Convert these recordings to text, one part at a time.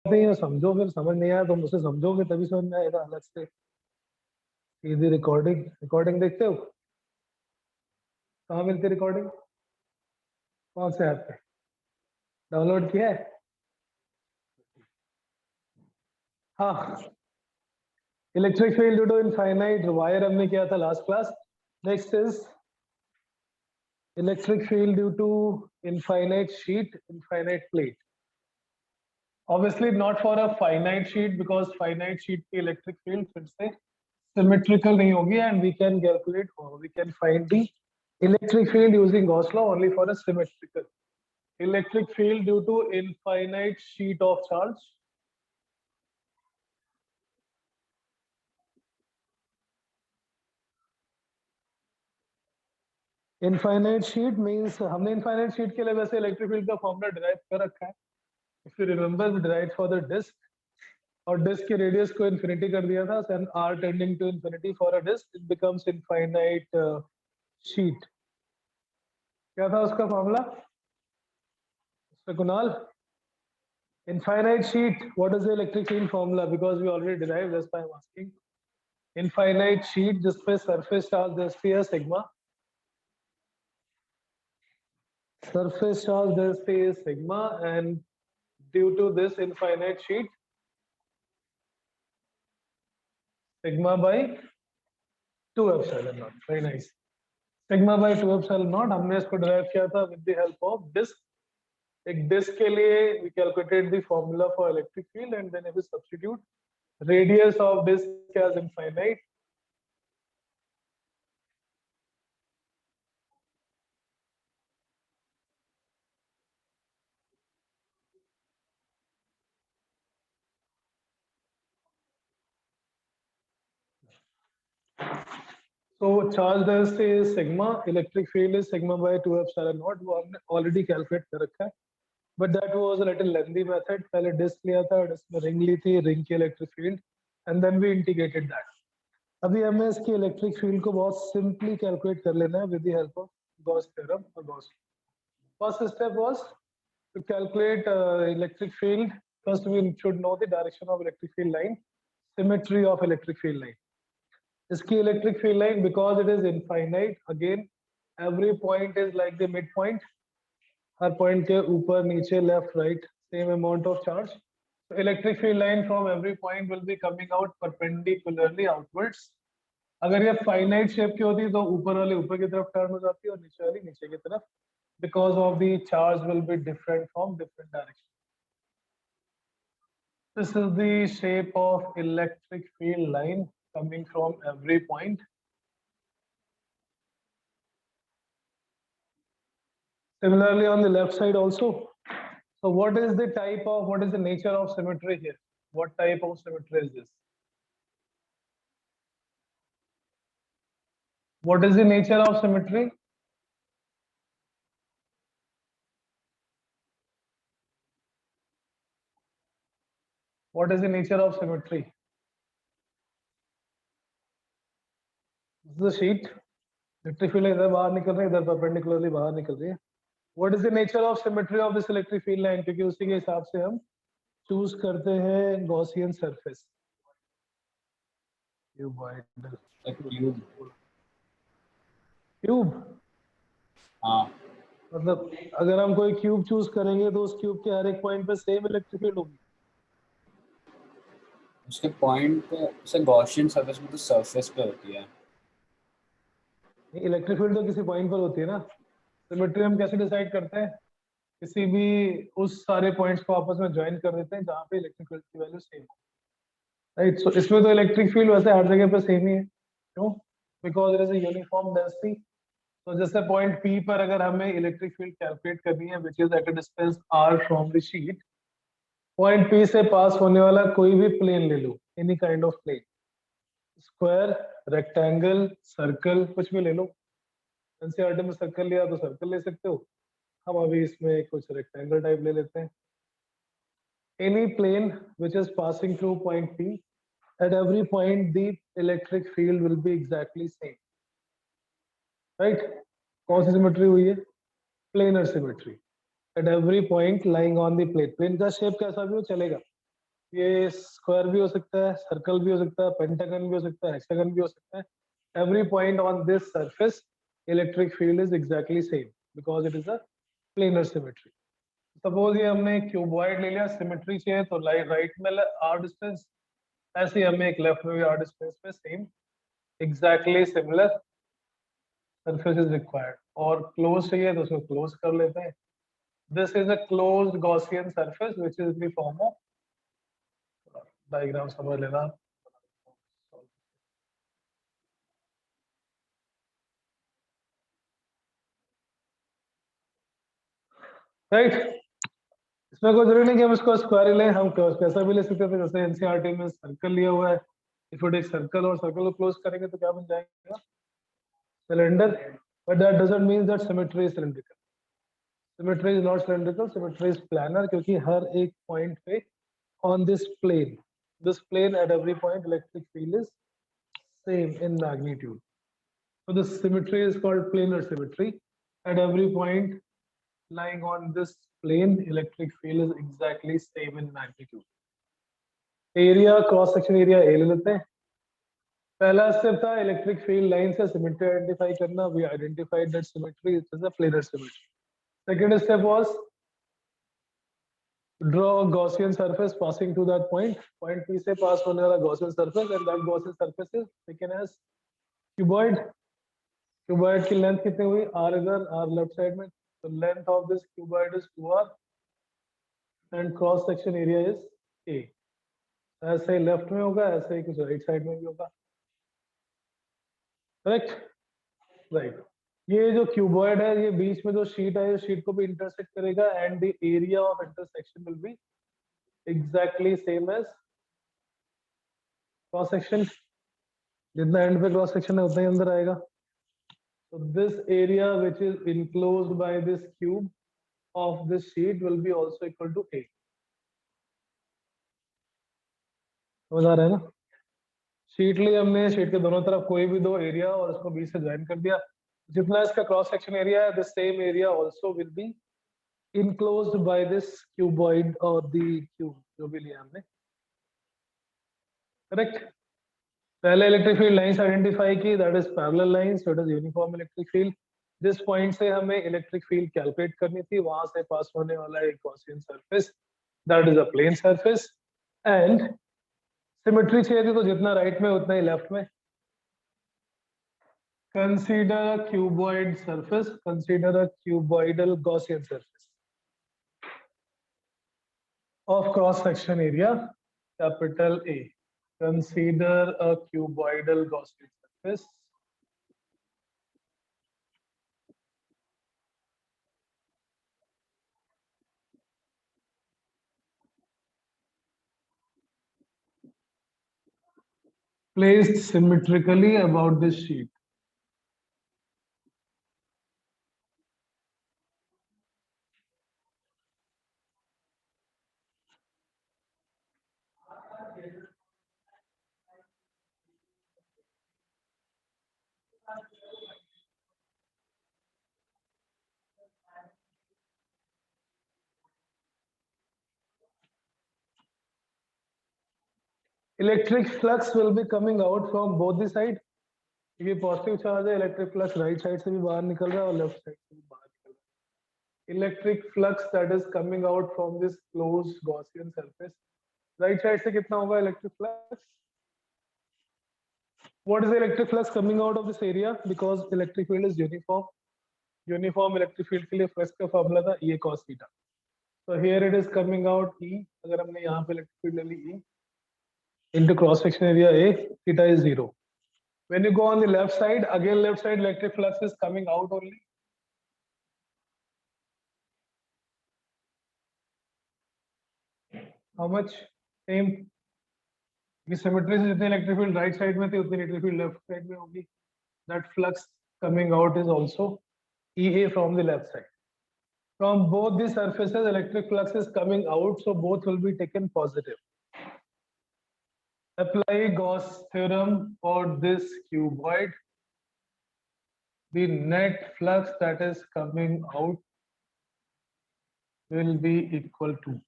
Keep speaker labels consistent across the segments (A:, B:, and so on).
A: नहीं है, समझो, फिर समझ नहीं आया तो मुझसे समझोगे तभी समझ में आएगा अलग से। सीधी रिकॉर्डिंग रिकॉर्डिंग देखते हो? कहाँ मिलती है रिकॉर्डिंग? कौन से ऐप पे डाउनलोड किया है? हाँ, electric field due to infinite wire हमने किया था last class. Next is electric field due to infinite sheet, infinite plate. Obviously not for a finite sheet because finite sheet की electric field फिर से symmetrical नहीं होगी and we can calculate or we can find the electric field using Gauss law only for a symmetrical electric field due to infinite sheet of charge. Infinite sheet means हमने infinite sheet के लिए वैसे electric field का formula derive कर रखा है. If you remember, we derived for the disk और disc के रेडियस को इन्फिनिटी कर दिया था, and r tending to infinity for a disk, it becomes infinite sheet. क्या था उसका formula Kunal? Infinite sheet, what is the electric field formula? Because we already derived, that's why I'm asking. Infinite sheet जिसपे surface charge density है sigma, surface charge density is sigma, and due to this infinite sheet, sigma by 2 epsilon naught. Very nice. Sigma by 2 epsilon naught हमने इसको derive किया था with the help of disk. एक disk के लिए we calculated the formula for electric field and then if we substitute radius of disk as infinite, so charge density is sigma, electric field is sigma by 2 epsilon naught. वो हमने already calculate कर रखा है, but that was a little lengthy method. पहले disk लिया था, disk में ring ली थी, ring की electric field, and then we integrated that. अभी हमें इसकी electric field को बहुत simply calculate कर लेना है with the help of Gauss theorem और Gauss. First step was to calculate electric field. First we should know the direction of electric field line, symmetry of electric field line. इसकी electric field line, because it is infinite, again every point is like the midpoint. Her point के ऊपर नीचे left right same amount of charge. So electric field line from every point will be coming out perpendicularly outwards. अगर ये finite shape की होती तो ऊपर वाली ऊपर की तरफ turn हो जाती और नीचे वाली नीचे की तरफ, because of the charge will be different from different directions. This is the shape of electric field line coming from every point. Similarly on the left side also. So what is the nature of symmetry here? What type of symmetry is this? What is the nature of symmetry? What is the nature of symmetry? This is the sheet. Electric field इधर बाहर निकल रही है, इधर perpendicularly बाहर निकल रही है. What is the nature of symmetry of this electric field line? क्योंकि उसी के हिसाब से हम choose करते हैं Gaussian surface. क्यूब.
B: हाँ,
A: मतलब अगर हम कोई क्यूब चूज करेंगे तो उस क्यूब के हर एक पॉइंट पे सेम इलेक्ट्रिक फील्ड होगी.
B: उसके पॉइंट पे से गॉसियन सरफेस में तो सरफेस पे होती है.
A: इलेक्ट्रिक फील्ड तो किसी पॉइंट पर होती है ना. सिमेट्री हम कैसे डिसाइड करते हैं? किसी भी उस सारे पॉइंट्स को आपस में ज्वाइन कर देते हैं जहाँ पे इलेक्ट्रिक फील्ड की वैल्यू सेम हो. राइट. सो इसमें तो इलेक्ट्रिक फील्ड वैसे हर जगह पे सेम ही है. क्यों? Because it is a uniform density. तो जैसे पॉइंट पी पर अगर हमें इलेक्ट्रिक फील्ड कैलकुलेट करनी है which is at a distance R from the sheet, point P से पास होने वाला कोई भी प्लेन ले लो, any kind of plane, square, rectangle, circle, कुछ भी ले लो. एनसीईआरटी में सर्कल लिया तो सर्कल ले सकते हो, हम अभी इसमें कुछ रेक्टेंगल टाइप ले लेते हैं. Any plane which is passing through point P, at every point the electric field will be exactly same. Right? कौन सी सिमेट्री हुई है? Planar symmetry. At every point lying on the plane. Plane का shape कैसा भी हो चलेगा. ये square भी हो सकता है, सर्कल भी हो सकता है, पेंटागन भी हो सकता है, हेक्सागन भी हो सकता है. Every point on this surface, electric field is exactly same because it is a planar symmetry. Suppose ये हमने एक क्यूबॉइड ले लिया, सिमेट्री चाहिए तो राइट में आर डिस्टेंस, ऐसे ही हमें एक लेफ्ट में भी आर डिस्टेंस पे same exactly similar surface is required. और क्लोज चाहिए तो उसको क्लोज कर लेते हैं. This is a closed Gaussian surface which is in the form of diagram समझ लेना. राइट, इसमें कोई जरूरी नहीं कि हम इसको स्क्वायर ही लें, हम कैसा भी ले सकते थे. जैसे एनसीईआरटी में सर्कल लिया हुआ है, इफ इट इज सर्कल और सर्कल को क्लोज करेंगे तो क्या बन जाएगा, cylinder. But that doesn't mean that symmetry is cylindrical. Symmetry is not cylindrical, symmetry is planar, क्योंकि हर एक पॉइंट पे on this plane at every point electric field is same in magnitude. So the symmetry is called planar symmetry. At every point lying on this plane, electric field is exactly same in magnitude. Area, cross section area A ले लेते हैं. पहला step था electric field line से symmetry identify करना. We identified that symmetry is a planar symmetry. Second step was draw a Gaussian surface passing to that point. Point P से pass होने वाला Gaussian surface, and that Gaussian surface is taken as cuboid. Cuboid की length कितनी हुई, r इधर, r left side में. तो length of this cuboid is 2r and cross section area is a. ऐसे ही लेफ्ट में होगा, ऐसे ही कुछ राइट साइड में भी होगा. Correct, right. ये जो क्यूबॉइड है, ये बीच में जो शीट है, शीट को भी इंटरसेक्ट करेगा and the area of intersection will be exactly same as cross section. जितना एंड पे क्रॉस सेक्शन है उतना ही अंदर आएगा. So this area which is enclosed by this cube of this sheet will be also equal to A. समझ आ रहा है ना. शीट ली हमने, शीट के दोनों तरफ कोई भी दो एरिया और उसको बीच से ज्वाइन कर दिया. जितना इसका क्रॉस सेक्शन एरिया है, the same area also will be enclosed by this cuboid or the cube जो भी लिया हमने. करेक्ट. पहले इलेक्ट्रिक फील्ड लाइंस आइडेंटिफाई की, that is parallel lines, that is uniform electric field. जिस पॉइंट से हमें इलेक्ट्रिक फील्ड कैलकुलेट करनी थी, वहां से पास होने वाला एक Gaussian surface, that is a plane surface. And symmetry चाहिए थी तो जितना राइट में उतना ही लेफ्ट में. Consider a cuboid surface, consider a cuboidal Gaussian surface of cross section area capital A. Consider a cuboidal Gaussian surface placed symmetrically about this sheet. Electric flux will be coming out from both the side. ये positive charge है, electric flux right side से भी बाहर निकल रहा है और left side से भी बाहर निकल रहा है. Electric flux that is coming out from this closed Gaussian surface, right side से कितना होगा electric flux. What is the electric flux coming out of this area? Because electric field is uniform. Uniform electric field के लिए flux का formula था E cos theta. So here it is coming out E. अगर हमने यहाँ पे electric field ले ली E into cross section area A, theta is 0. When you go on the left side, again left side electric flux is coming out only. How much? Same. ये symmetry से जितनी electric field right side में थी उतनी electric field left side में होगी. That flux coming out is also EA from the left side. From both the surfaces, electric flux is coming out, so both will be taken positive. Apply Gauss theorem for this cuboid. The net flux that is coming out will be equal to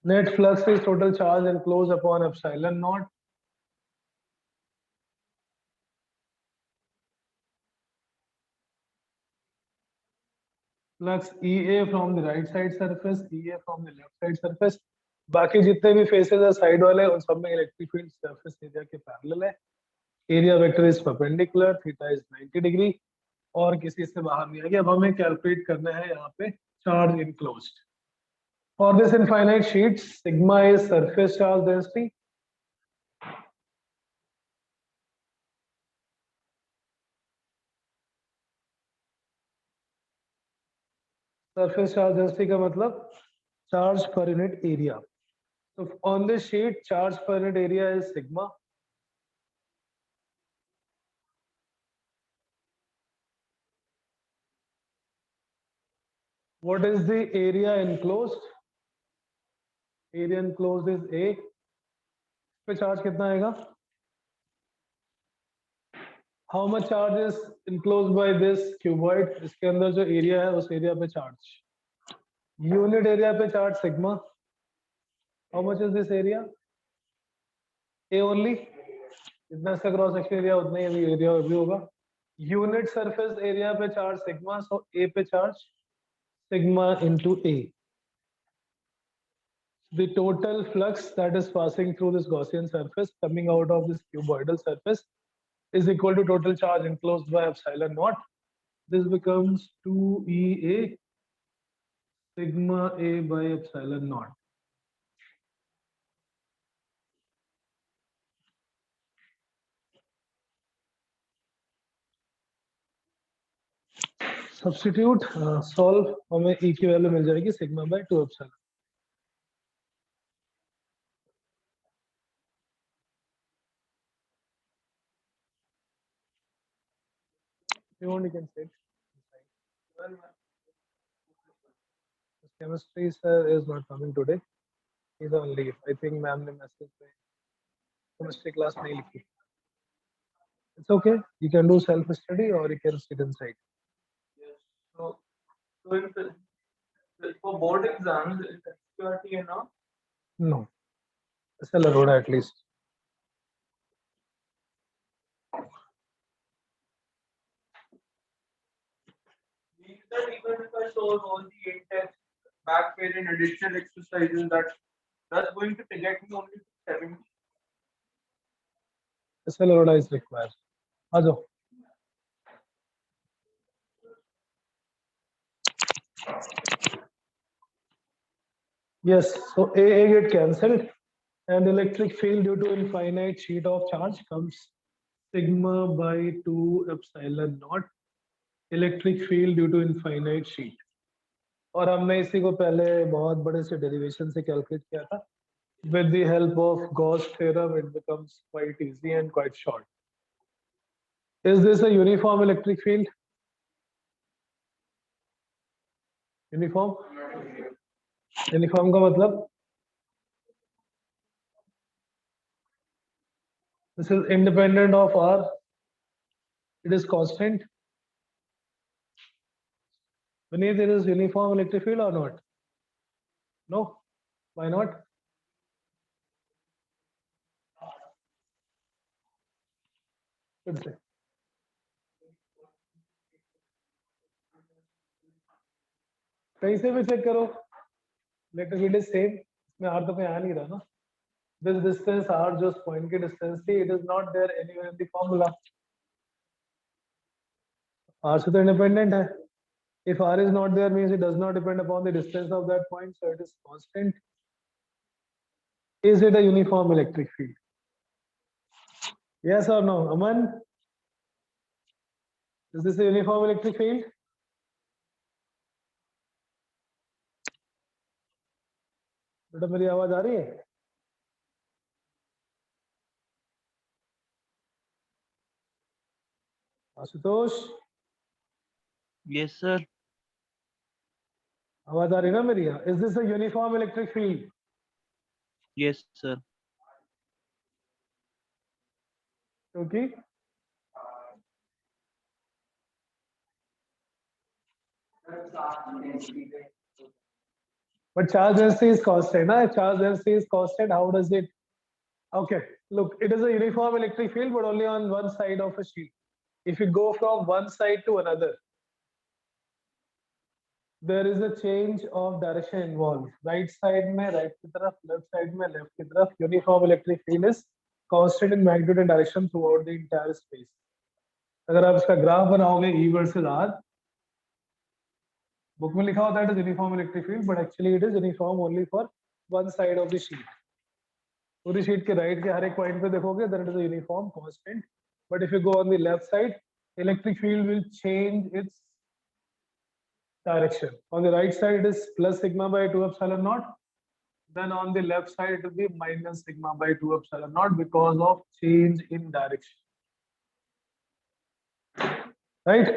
A: Net flux is total charge enclosed upon epsilon naught. Flux EA from the right side surface, EA from the left side surface. बाकी जितने भी faces है side वाले उन सब में electric field surface area के parallel है. Area vector is perpendicular, theta is 90 degree और किसी से बाहर नहीं आ गया. अब हमें कैलकुलेट करना है यहाँ पे charge enclosed. For this infinite sheet, sigma is surface charge density. Surface charge density का मतलब charge per unit area. So on this sheet, charge per unit area is sigma. What is the area enclosed? Area enclosed is A. पे charge कितना आएगा? How much charge is enclosed by this cuboid? इसके अंदर जो area है उस area पे charge. Unit area पे charge sigma. How much is this area? A only. जितना इसका क्रॉस सेक्शन एरिया उतना ही अभी एरिया भी होगा. यूनिट सरफेस एरिया पे चार्ज सिग्मा, सो ए पे charge sigma into A. The total flux that is passing through this Gaussian surface coming out of this cuboidal surface is equal to total charge enclosed by epsilon naught. This becomes 2EA sigma A by epsilon naught. Substitute, solve, हमें E की value मिल जाएगी sigma by 2 epsilon. You want, you can say. Chemistry sir is not coming today. He's on leave. I think ma'am ने message पे chemistry class नहीं लिखी. It's okay. You can do self study or you can sit inside.
C: Yes. So in for board exams, is NCERT enough?
A: No. SL Arora at least.
C: Means that even if I solve all the in-text back parent additional exercises, that's going to get me only 70.
A: SL Arora is required. आ जाओ. Yes, so A get cancelled and electric field due to infinite sheet of charge comes sigma by 2 epsilon naught. Electric field due to infinite sheet. और हमने इसी को पहले बहुत बड़े से derivation से कैलकुलेट किया था. With the help of Gauss theorem, it becomes quite easy and quite short. Is this a uniform electric field? Uniform? Uniform का मतलब? This is independent of R. It is constant. Beneath it is uniform electric field or not? No. Why not? Good say. कहीं से भी check करो. Electric field is same. इसमें R तो कहीं आ नहीं रहा ना. This distance R जो point की distance थी, it is not there anywhere in the formula. R से तो independent है. If R is not there, means it does not depend upon the distance of that point, so it is constant. Is it a uniform electric field? Yes or no, Aman? Is this a uniform electric field? बेटा मेरी आवाज आ रही है? Ashutosh?
D: Yes, sir.
A: आवाज आ रही है ना मेरी? Is this a uniform electric field?
D: Yes, sir.
A: क्योंकि But charge density is constant. Charge density is constant. How does it? Okay, look, it is a uniform electric field, but only on one side of a sheet. If you go from one side to another, there is a change of direction involved. Right side में right की तरफ, left side में left की तरफ. Uniform electric field is constant in magnitude and direction throughout the entire space. अगर आप इसका graph बनाओगे E versus R, बुक में लिखा होता है it is uniform electric field, but actually it is uniform only for one side of the sheet. पूरी sheet के राइट के हर एक पॉइंट पे देखोगे then it is a uniform constant, but if you go on the left side, electric field will change its direction. On the right side it is plus sigma by 2 epsilon naught, then on the left side it will be minus sigma by 2 epsilon naught because of change in direction, right?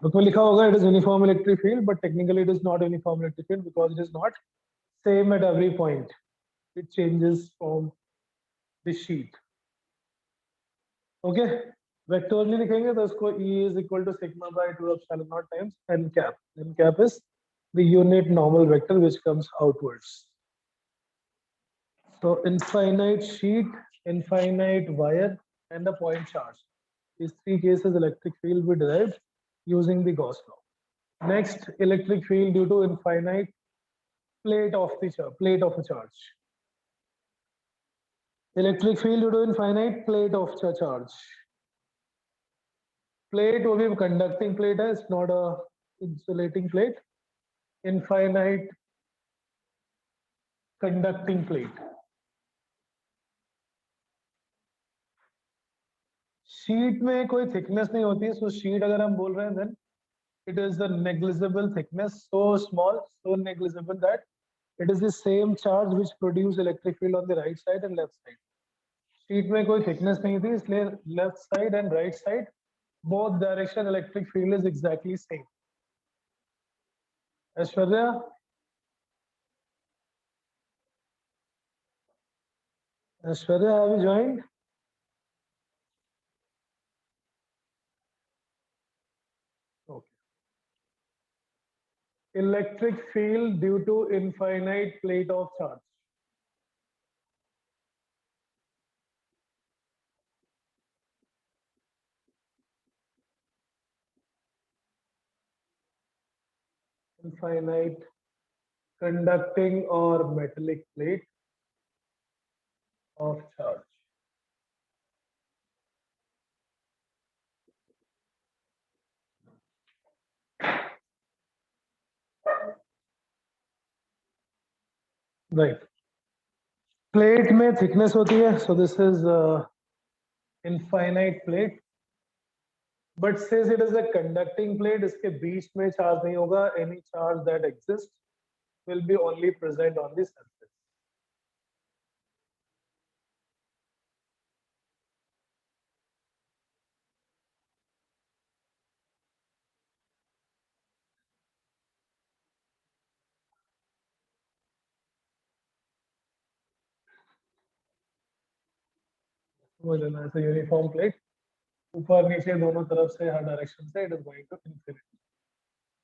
A: Book में लिखा होगा it is uniform electric field, but technically it is not uniform electric field because it is not same at every point. It changes from the sheet. Okay, vectorally लिखेंगे तो उसको E is equal to sigma by 2 epsilon naught times n cap. N cap is the unit normal vector which comes outwards. So infinite sheet, infinite wire, and a point charge. These three cases electric field we derived using the Gauss law. Next, electric field due to infinite plate of a charge. Electric field due to infinite plate of a charge. Plate will be conducting plate, it's not a insulating plate. Infinite conducting plate. Sheet में कोई thickness नहीं होती है, सो sheet अगर हम बोल रहे हैं then it is a negligible thickness, so small, so negligible that it is the same charge which produce electric field on the right side and left side. Sheet में कोई thickness नहीं थी, इसलिए left side and right side both direction electric field is exactly same. Aishwarya, have you joined? Okay. Electric field due to infinite plate of charge. Infinite conducting or metallic plate of charge. Right. Plate में thickness होती है, so this is infinite plate. But since it is a conducting plate, इसके बीच में charge नहीं होगा. Any charge that exists will be only present on the surface. समझ लेना, ऐसे यूनिफॉर्म प्लेट ऊपर नीचे दोनों तरफ से हर डायरेक्शन से it is going to infinity.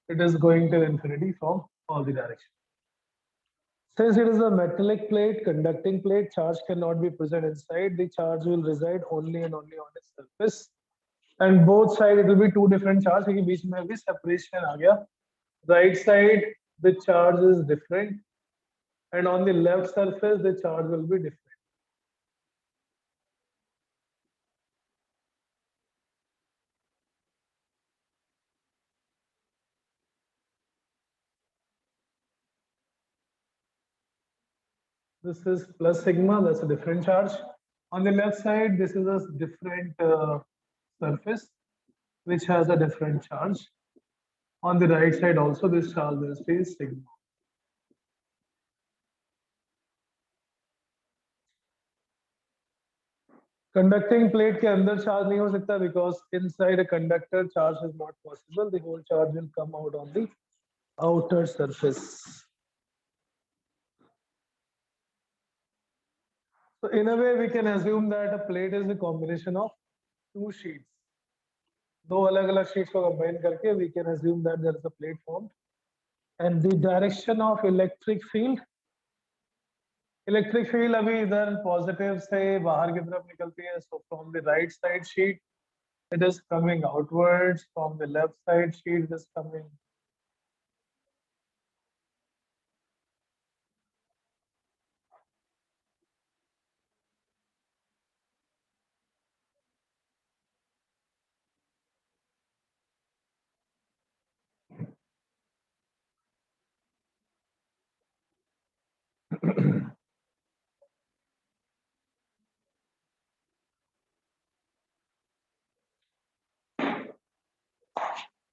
A: It is going to infinity from all the directions. Since it is a metallic plate, conducting plate, charge cannot be present inside. The charge will reside only and only on its surface. And both sides it will be two different charges. क्योंकि बीच में भी separation आ गया. Right side the charge is different, and on the left surface the charge will be different. This is plus sigma, that's a different charge. On the left side, this is a different surface which has a different charge. On the right side also, this charge is sigma. Conducting plate के अंदर charge नहीं हो सकता because inside a conductor charge is not possible. The whole charge will come out on the outer surface. So in a way, we can assume that a plate is a combination of two sheets. दो अलग-अलग sheets को combine करके we can assume that there is a plate formed. and the direction of electric field अभी इधर positive से बाहर की तरफ निकलती है, so from the right side sheet it is coming outwards, from the left side sheet it is coming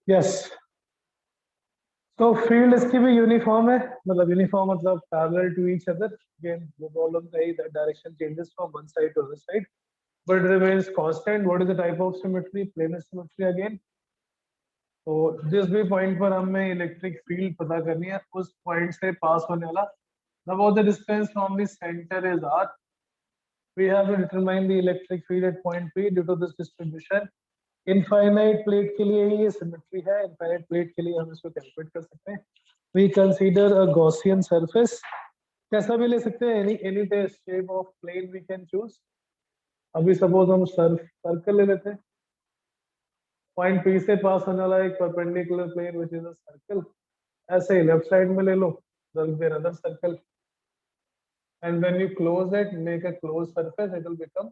A: yes. तो field इसकी भी यूनिफॉर्म है, मतलब यूनिफॉर्म मतलब parallel to each other. Again वो प्रॉब्लम है that direction changes from one side to other side but remains constant. What is the type of symmetry? Planar symmetry again. तो जिस भी पॉइंट पर हमें इलेक्ट्रिक फील्ड पता करनी है उस पॉइंट से पास होने वाला about the distance from the center is r. We have to determine the electric field at point P due to this distribution. Infinite plate के लिए ये symmetry है, infinite plate के लिए हम इसको calculate कर सकते हैं. We consider a Gaussian surface. कैसा भी ले सकते हैं, any shape of plane we can choose. अभी सपोज हम सर्कल ले लेते हैं, पॉइंट पी से पास होने वाला एक perpendicular plane which is a circle. ऐसे ही लेफ्ट साइड में ले लो, there will be another circle, and when you close it, make a closed surface, it will become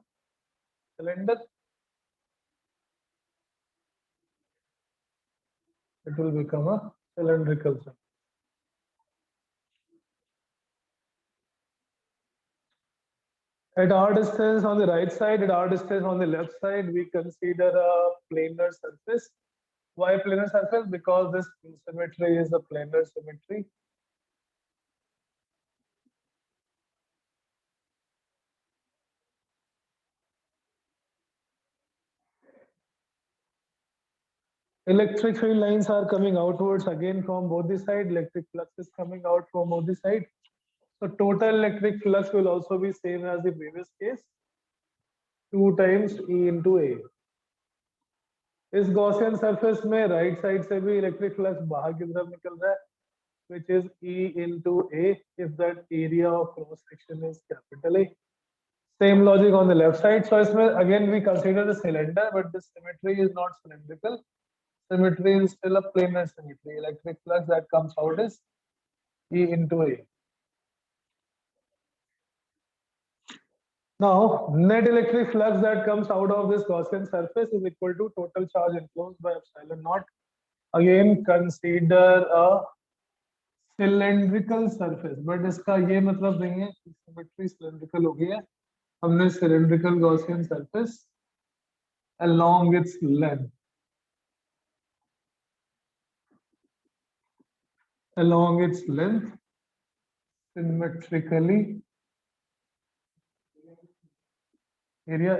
A: cylinder. It will become a cylindrical surface. At r distance on the right side, at r distance on the left side, we consider a planar surface. Why planar surface? Because this symmetry is a planar symmetry. Electric field lines are coming outwards again from both the side. Electric flux is coming out from both the side. So total electric flux will also be same as the previous case, 2 times E into A. इस Gaussian surface में right side से भी electric flux बाहर की तरफ निकल रहा है, which is E into A if that area of cross section is capital A. Same logic on the left side. So इसमें again we consider the cylinder, but the symmetry is not cylindrical. Symmetry is still a planar symmetry. Electric flux that comes out is E into A. Now, net electric flux that comes out of this Gaussian surface is equal to total charge enclosed by epsilon naught. Again, consider a cylindrical surface, but इसका ये मतलब नहीं है कि symmetry cylindrical हो गई है. हमने cylindrical Gaussian surface along its length. Along its length, symmetrically area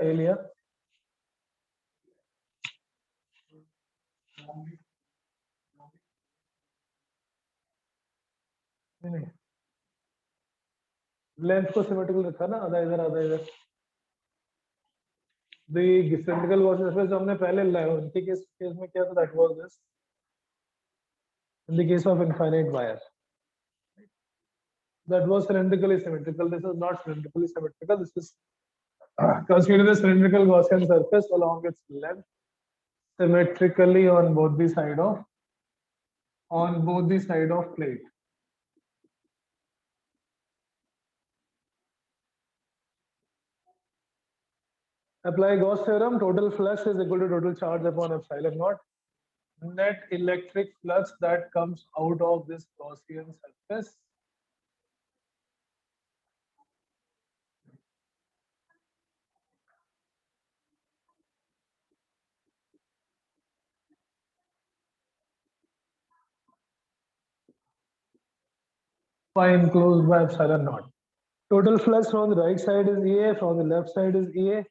A: नहीं, लेंथ को सिमेट्रिकल रखा ना, आधा इधर आधा इधर. The cylindrical Gaussian surface जो हमने पहले लाया उनके केस में क्या था, that was this. In the case of infinite wire, that was cylindrically symmetrical. This is not cylindrically symmetrical. This is consider the cylindrical Gaussian surface along its length symmetrically on both the side of plate. Apply Gauss theorem. Total flux is equal to total charge upon epsilon naught. Net electric flux that comes out of this Gaussian surface pi enclosed by epsilon naught. Total flux from the right side is EA, from the left side is EA.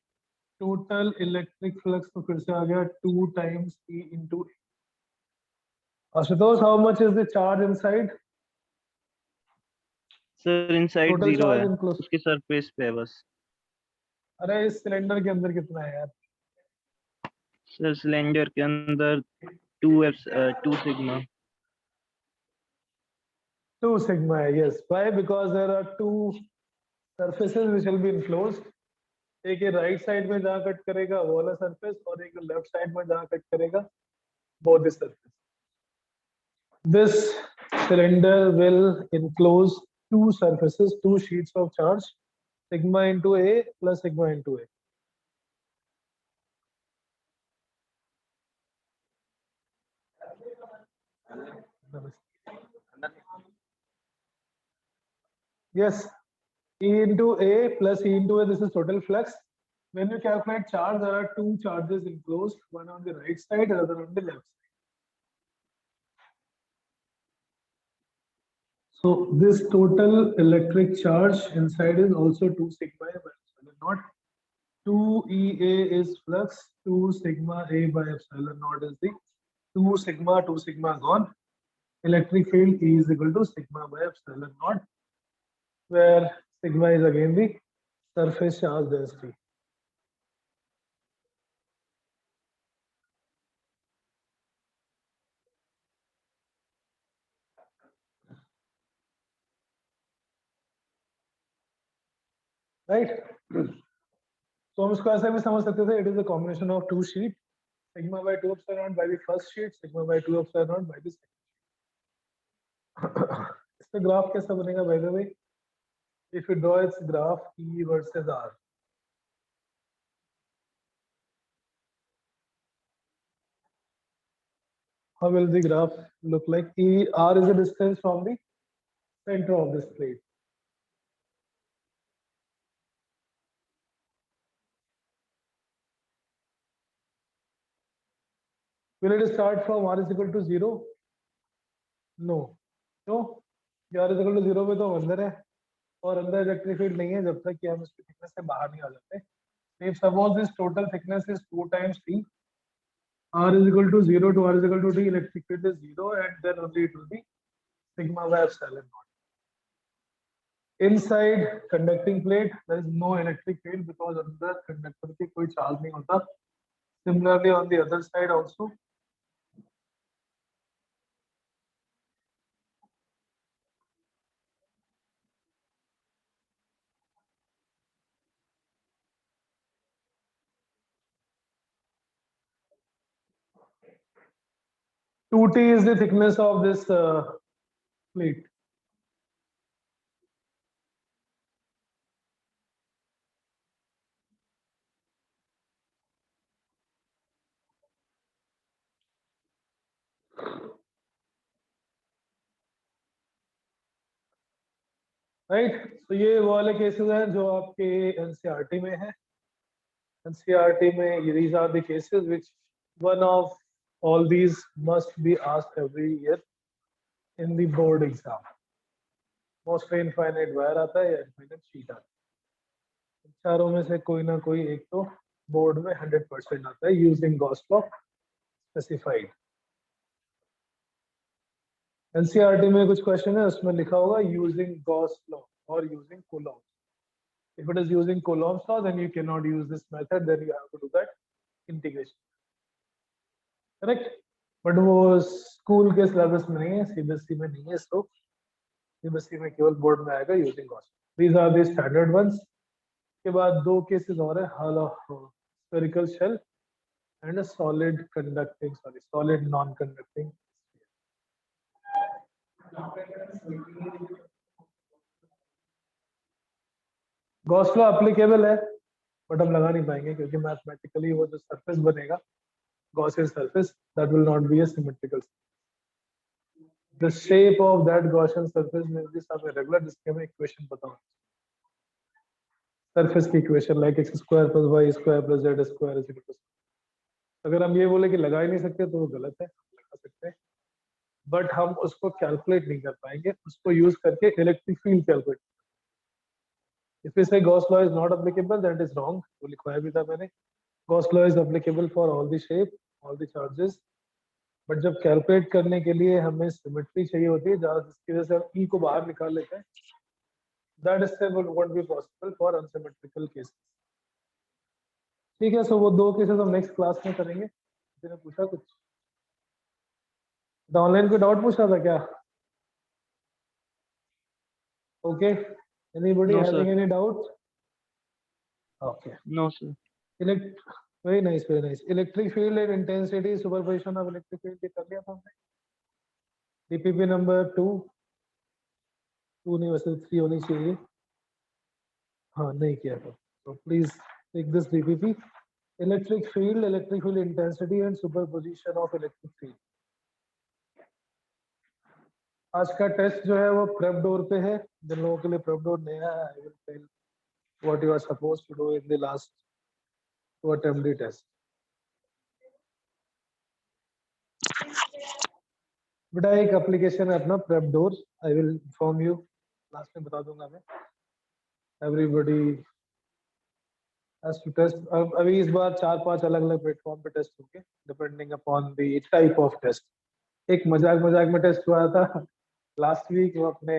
A: Total electric flux तो फिर से आ गया 2 times E into A. Ashutosh, how much is the charge inside?
D: Sir inside
A: Total
D: 0
A: charge
D: है,
A: enclosed.
D: उसके surface पे है बस.
A: अरे इस सिलेंडर के अंदर कितना है यार?
D: सर सिलेंडर के अंदर 2 सिग्मा.
A: 2 sigma है, yes. Why? Because there are two surfaces which will be enclosed. एक ये राइट साइड में जहाँ कट करेगा वो वाला सरफेस और एक लेफ्ट साइड में जहाँ कट करेगा both the surface. This cylinder will enclose two surfaces, two sheets of charge, sigma into A plus sigma into A. Yes, E into A plus E into A, this is total flux. When you calculate charge, there are two charges enclosed, one on the right side, another on the left side. So this total electric charge inside is also 2 sigma A by epsilon naught. 2 EA is flux, 2 sigma A by epsilon naught is the 2 sigma gone. Electric field E is equal to sigma by epsilon naught, where sigma is again the surface charge density. Right? So हम इसको ऐसे भी समझ सकते थे, it is a combination of two sheet, sigma by 2 epsilon naught by the first sheet, sigma by 2 epsilon naught by the second sheet. इसका graph कैसा बनेगा by the way? If you draw its graph E versus R. How will the graph look like? E R is the distance from the center of this plate. Will it start from R is equal to 0? No. No. R is equal to 0 पे तो अंदर है और अंदर electric field नहीं है जब तक कि हम इसकी थिकनेस से बाहर नहीं आ जाते. If suppose this total thickness is 2 times T, R is equal to 0 to R is equal to T, electric field is 0 and then only it will be sigma by epsilon naught. Inside conducting plate, there is no electric field because अंदर conductor की कोई charge नहीं होता. Similarly on the other side also. Two T is the thickness of this plate. Right? So ये वो वाले cases हैं जो आपके NCERT में है. NCERT में these are the cases which one of all these must be asked every year in the board exam. Mostly infinite wire आता है या infinite sheet आता है. चारों में से कोई ना कोई एक तो बोर्ड में 100% आता है using Gauss law specified. NCERT में कुछ क्वेश्चन है उसमें लिखा होगा using Gauss law or using Coulomb. If it is using Coulomb's law, then you cannot use this method. Then you have to do that integration. Correct? But वो school के syllabus में नहीं है, CBSE में नहीं है, so CBSE में केवल बोर्ड में आएगा using Gauss. These are the standard ones. के बाद दो केसेस और है, hollow spherical shell and a solid non-conducting. Gauss law applicable है बट हम लगा नहीं पाएंगे क्योंकि मैथमेटिकली वो जो सरफेस बनेगा Gaussian surface, that will not be a symmetrical surface. The shape of that Gaussian surface will be some irregular जिसके हमें इक्वेशन पता हो. सरफेस की equation like x square plus y square plus z square is equal to. अगर हम ये बोले कि लगा ही नहीं सकते तो वो गलत है, लगा सकते हैं बट हम उसको कैलकुलेट नहीं कर पाएंगे, उसको यूज करके electric field calculate. If we say Gauss law is not applicable, that is wrong. वो लिखवाया भी था मैंने. Gauss law is applicable for all the shape, all the charges. But जब कैलकुलेट करने के लिए हमें सिमेट्री चाहिए होती है जहाँ जिसकी वजह से हम E को बाहर निकाल लेते हैं, that step won't be possible for unsymmetrical cases. ठीक है, सो वो दो केसेस हम नेक्स्ट क्लास में करेंगे. किसी ने पूछा कुछ? ऑनलाइन कोई डाउट पूछा था क्या? Okay, anybody
D: No,
A: having
D: sir.
A: any doubt? Okay.
D: No, sir.
A: Very nice, very nice. Electric field and intensity superposition of electric field ये कर लिया था हमने. DPP number 2 नहीं वैसे 3 होनी चाहिए. हाँ नहीं किया था. So please take this DPP. Electric field intensity and superposition of electric field. आज का टेस्ट जो है वो प्रेप डोर पे है. जिन लोगों के लिए प्रेप डोर नया है, I will tell what you are supposed to do in the last to attempt the test. बेटा एक एप्लीकेशन है अपना Prep Door. I will inform you, last में बता दूंगा मैं. Everybody has to test. अभी इस बार 4-5 अलग-अलग प्लेटफॉर्म पे टेस्ट होंगे depending upon the type of test. एक मजाक में टेस्ट हुआ था लास्ट वीक, वो अपने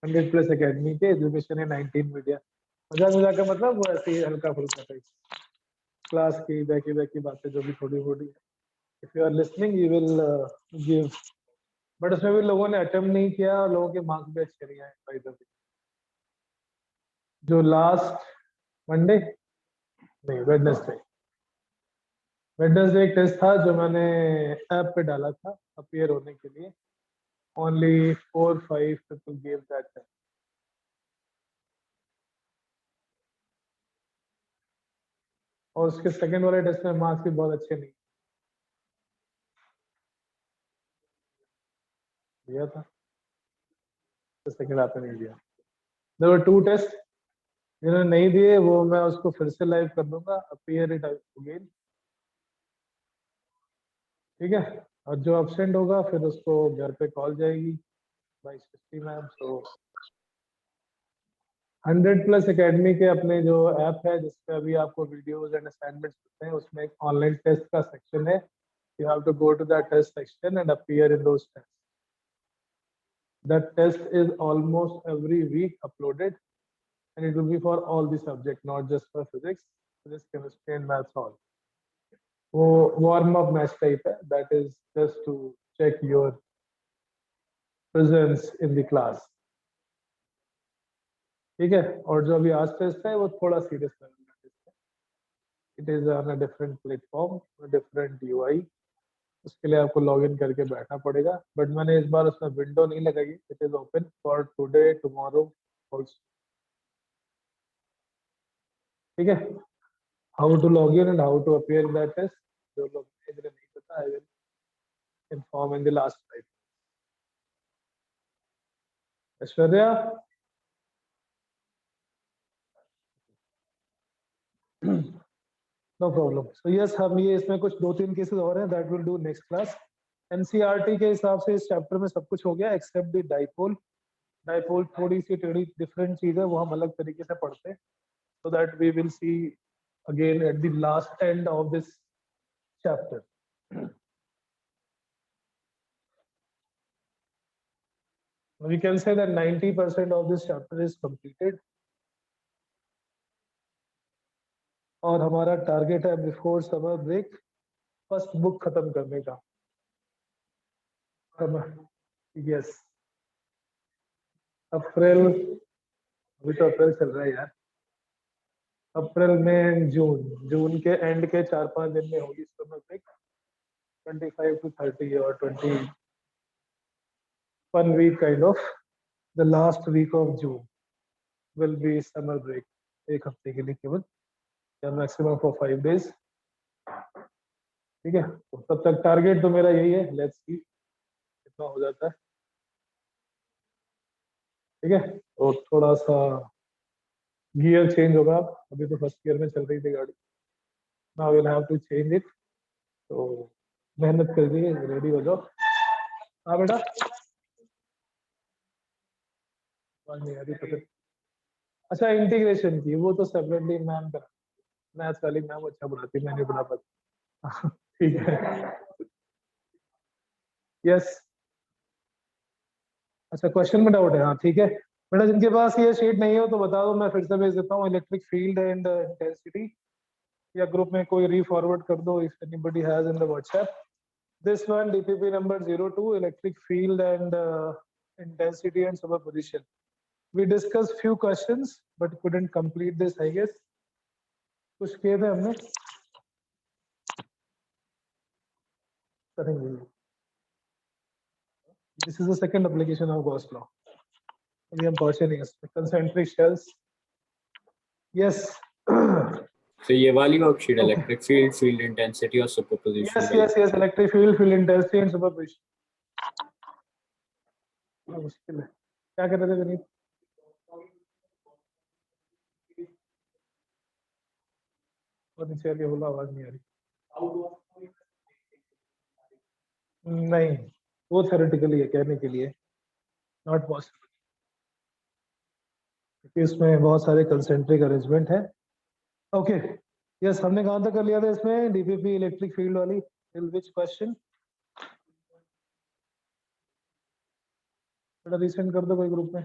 A: 100 प्लस एकेडमी के एजुकेशन है 19 मीडिया. मजाक का मतलब वो ऐसे ही हल्का फुल्का टाइप क्लास की बैकी बातें जो भी थोड़ी मोड़ी. If you are listening you will give, but उसमें भी लोगों ने अटेम्प्ट नहीं किया और लोगों के मार्क्स भी अच्छे नहीं आए. बाय द वे जो लास्ट मंडे नहीं वेडनेसडे एक टेस्ट था जो मैंने ऐप पे डाला था अपीयर होने के लिए. Only 4-5 people give that test. और उसके सेकंड वाले टेस्ट में मार्क्स भी बहुत अच्छे नहीं दिया था. तो सेकंड आपने नहीं दिया. There were 2 test. जिन्होंने नहीं दिए वो मैं उसको फिर से लाइव कर दूंगा. Appear it again. ठीक है. और जो एब्सेंट होगा फिर उसको घर पे कॉल जाएगी बाय सृष्टि मैम. सो 100 प्लस एकेडमी के अपने जो ऐप है जिसपे अभी आपको वीडियोस एंड असाइनमेंट्स मिलते हैं, उसमें एक ऑनलाइन टेस्ट का सेक्शन है. You have to go to that test section and appear in those test. That test is almost every week uploaded and it will be for all the subject, not just for physics, chemistry and maths all. वो warm up match type है. That is just to check your presence in the class. ठीक है. और जो अभी आज test है वो थोड़ा सीरियस लेवल का टेस्ट है. It is on a different platform, different UI. उसके लिए आपको लॉगिन करके बैठना पड़ेगा. बट मैंने इस बार उसमें विंडो नहीं लगाई. It is open for today tomorrow also. ठीक है. How to log in and how to appear in that test जो लोग जिन्हें नहीं पता, I will inform in the last slide. Aishwarya no problem. So yes, हम ये इसमें कुछ 2-3 केसेस और हैं that will do next class. NCERT के हिसाब से इस चैप्टर में सब कुछ हो गया एक्सेप्ट द डाइपोल. डाइपोल थोड़ी सी टेढ़ी डिफरेंट चीज है, वो हम अलग तरीके से पढ़ते हैं. So that we will see again at the last end of this chapter. We can say that 90% of this chapter is completed. और हमारा टारगेट है before summer break first book खत्म करने का. यस, अप्रैल, अभी तो अप्रैल चल रहा है यार. अप्रैल में जून के एंड के 4-5 दिन में होगी summer break. 25 to 30 or 21 week kind of. The last week of June will be summer break. एक हफ्ते के लिए केवल, या मैक्सिमम फॉर 5 days. ठीक है. तो तब तक टारगेट तो मेरा यही है. लेट्स सी कितना हो जाता है. ठीक है. और थोड़ा सा गियर चेंज होगा. अभी तो फर्स्ट गियर में चल रही थी गाड़ी. Now will have to change it. तो मेहनत कर दी, रेडी हो जाओ. हाँ बेटा. अच्छा, इंटीग्रेशन की वो तो सेपरेटली मैम करा. मैथ्स वाली मैम अच्छा पढ़ाती, मैं नहीं पढ़ा पाती. ठीक है. यस. अच्छा, क्वेश्चन में डाउट है. हाँ ठीक है बेटा. जिनके पास ये शीट नहीं हो तो बता दो, मैं फिर से भेज देता हूँ. इलेक्ट्रिक फील्ड एंड इंटेंसिटी, या ग्रुप में कोई री-फॉरवर्ड कर दो if anybody has in the WhatsApp. This one DPP number 02 electric field and intensity and superposition. We discussed few questions but couldn't complete this, I guess. कुछ किए थे हमने, करेंगे. This is the second application of Gauss law. अभी हम पहुंचे नहीं इसमें. Concentric shells. Yes.
B: So ये वाली worksheet,
A: Okay.
B: electric field, field intensity और superposition.
A: Yes. Electric field, field intensity and superposition. मुश्किल है. क्या कर रहे थे विनीत? और नीचे आके बोला आवाज नहीं आ रही. नहीं, वो theoretically है कहने के लिए. Not possible. क्योंकि इसमें बहुत सारे concentric arrangement है. Okay. Yes, हमने कहाँ तक कर लिया था इसमें DPP इलेक्ट्रिक फील्ड वाली. Till which question? थोड़ा resend कर दो कोई ग्रुप में.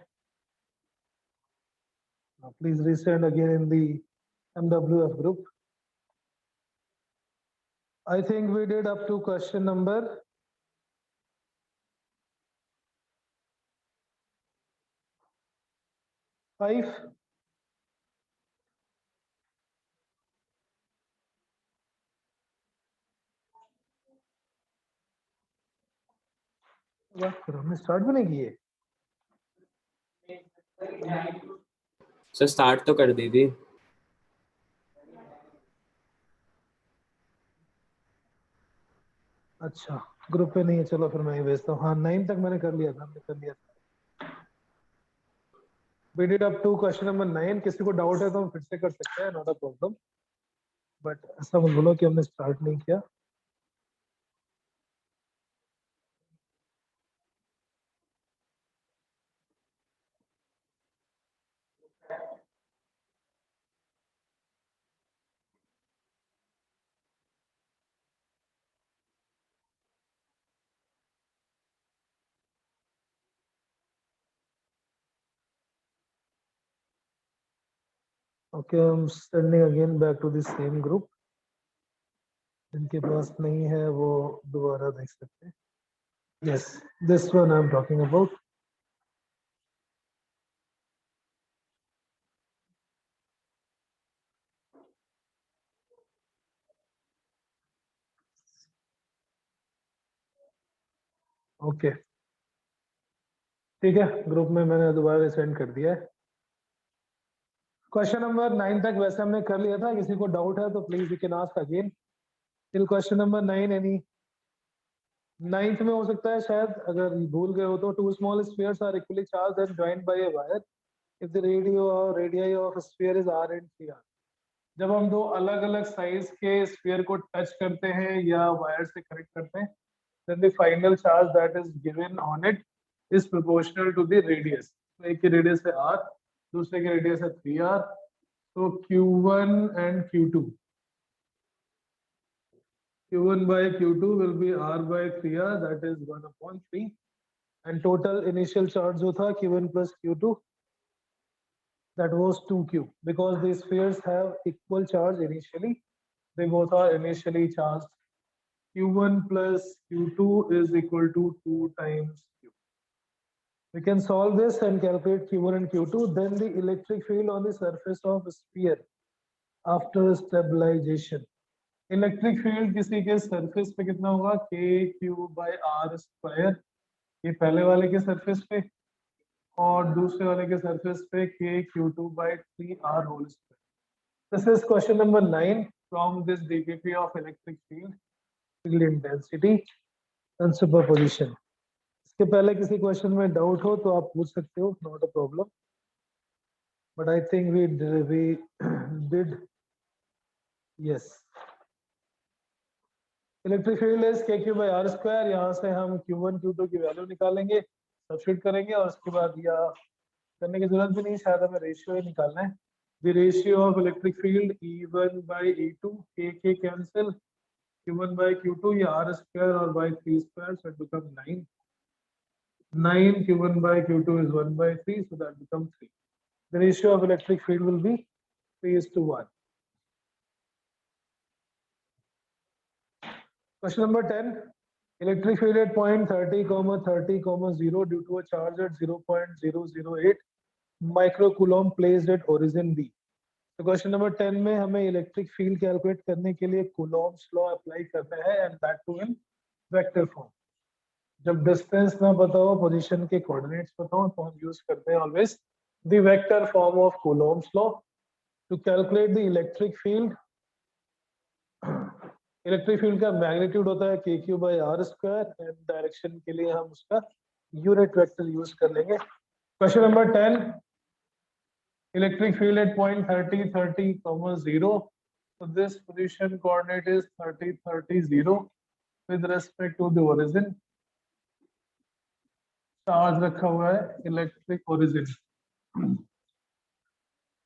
A: Please resend again in the MWF group. I think we did up to question number 5. हमने स्टार्ट भी नहीं किए.
B: सर स्टार्ट तो कर दी थी.
A: अच्छा, ग्रुप पे नहीं है. चलो फिर मैं ही भेजता हूँ. हाँ, 9 तक मैंने कर लिया था. हमने कर लिया था. We did up to question number 9. किसी को डाउट है तो हम फिर से कर सकते हैं. Not a problem. बट ऐसा मत बोलो कि हमने स्टार्ट नहीं किया. Okay, I'm sending again back to the same group. जिनके पास नहीं है वो दोबारा देख सकते हैं. Yes, this one I'm talking about. Okay. ठीक है, ग्रुप में मैंने दोबारा सेंड कर दिया है. क्वेश्चन नंबर 9 तक वैसे हमने कर लिया था. किसी को डाउट है तो please you can ask again till question number 9. Any 9th में हो सकता है शायद, अगर भूल गए हो तो. Two small spheres are equally charged and joined by a wire if the radius of sphere is r and 3r. जब हम दो अलग अलग साइज के स्फीयर को टच करते हैं या वायर से कनेक्ट करते हैं, then the final charge that is given on it is proportional to the radius. तो एक की रेडियस है r, दूसरे की रेडियस है 3r. तो q1 and q2, q1 by q2 will be r by 3r, that is 1/3. and total initial charge जो था q1 plus q2, that was 2q, because the spheres have equal charge initially. They both are initially charged. q1 plus q2 is equal to 2 times q. We can solve this and calculate q1 and q2. Then the electric field on the surface of a sphere after stabilization. Electric field किसी के surface पे कितना होगा? kq by r square. ये पहले वाले के surface पे, और दूसरे वाले के surface पे kq2 by 3r whole square. This is question number 9 from this DPP of electric field, field intensity and superposition. इसके पहले किसी क्वेश्चन में डाउट हो तो आप पूछ सकते हो. Not a problem. But I think we did. Yes, electric field is kq by r square. यहाँ से हम q1 q2 की वैल्यू निकालेंगे, सब्स्टिट्यूट करेंगे, और उसके बाद या करने की जरूरत भी नहीं, शायद हमें रेशियो ही निकालना है. The ratio of electric field E1 by E2, k cancel, q1 by q2 ये r square और by 3 square, so it becomes 9. 9 q1 by q2 is 1 by 3, so that becomes 3. The ratio of electric field will be 3:1. Question number 10. Electric field at point 30, 30, 0 due to a charge at 0.008 microcoulomb placed at origin B. तो question number 10 में हमें electric field calculate करने के लिए Coulomb's law apply करना है and that too in vector form. जब distance ना पता हो, पोजीशन के कोऑर्डिनेट्स पता हो, तो हम यूज करते हैं always the vector form of Coulomb's law to calculate the electric field. Electric field का मैग्नीट्यूड होता है kq/r² एंड डायरेक्शन के लिए हम उसका यूनिट वेक्टर यूज कर लेंगे। Question number 10, electric field at point 30 30 comma 0. So this position coordinate is 30 30 0 with respect to the origin. Charge रखा हुआ है electric origin.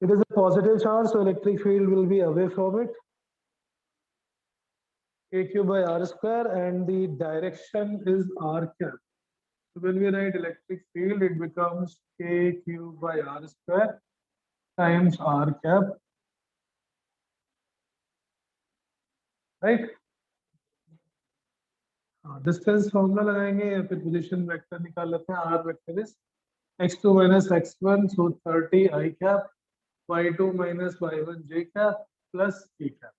A: It is a positive charge, so electric field will be away from it. kq/r² and the direction is r cap. So when we write electric field, it becomes kq/r² times r cap. Right? Distance formula लगाएंगे या फिर position vector निकाल लेते हैं। r vector is x2 minus x1, so 30 I cap, y2 minus y1 j cap plus k cap।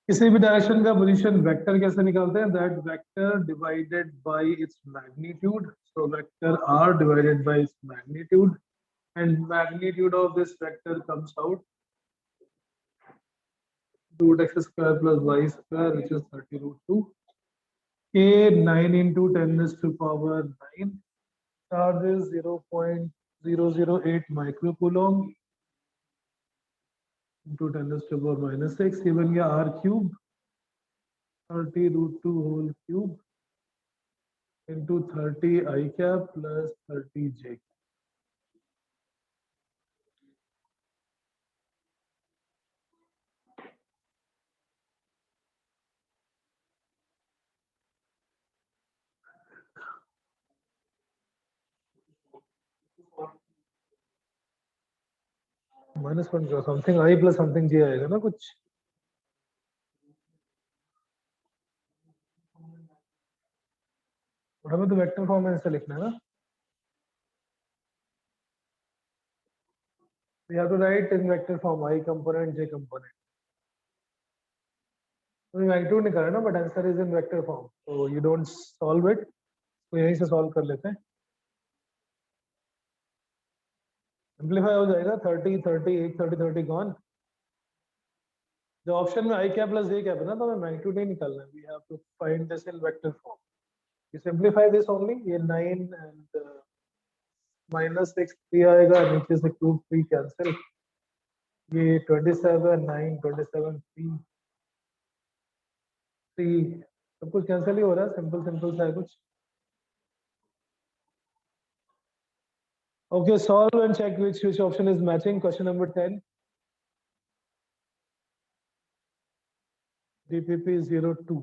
A: किसी भी direction का position vector कैसे निकालते हैं? That vector divided by its magnitude, so vector r divided by its magnitude and magnitude of this vector comes out √x² plus y² which is 30√2। K 9 into 10 raised to power 9, charge is 0.008 microcoulomb into 10 raised to power -6, ये बन गया r cube 30√2 whole cube into 30 I cap plus 30 j। -1 का something I plus something j आएगा ना कुछ। और हमें तो वेक्टर फॉर्म में ऐसे लिखना है ना। We have to write in vector form I component j component। तो मैग्नीट्यूड निकाला ना, but answer is in vector form, so you don't solve it, तो यहीं से सॉल्व कर लेते हैं। सिंपलीफाई हो जाएगा 30 30 8 30 30 गॉन। जो ऑप्शन में i cap plus j cap है ना, तो हमें मैग्नीट्यूड नहीं निकालना है। We have to find this in vector form. You simplify this only, ये 9 एंड -6 3 आएगा, नीचे से क्यूब 3 कैंसिल, ये 27 9 27 3 3 सब कुछ कैंसिल ही हो रहा है। सिंपल सिंपल सा है कुछ। Okay, solve and check which option is matching. Question number 10. DPP 02.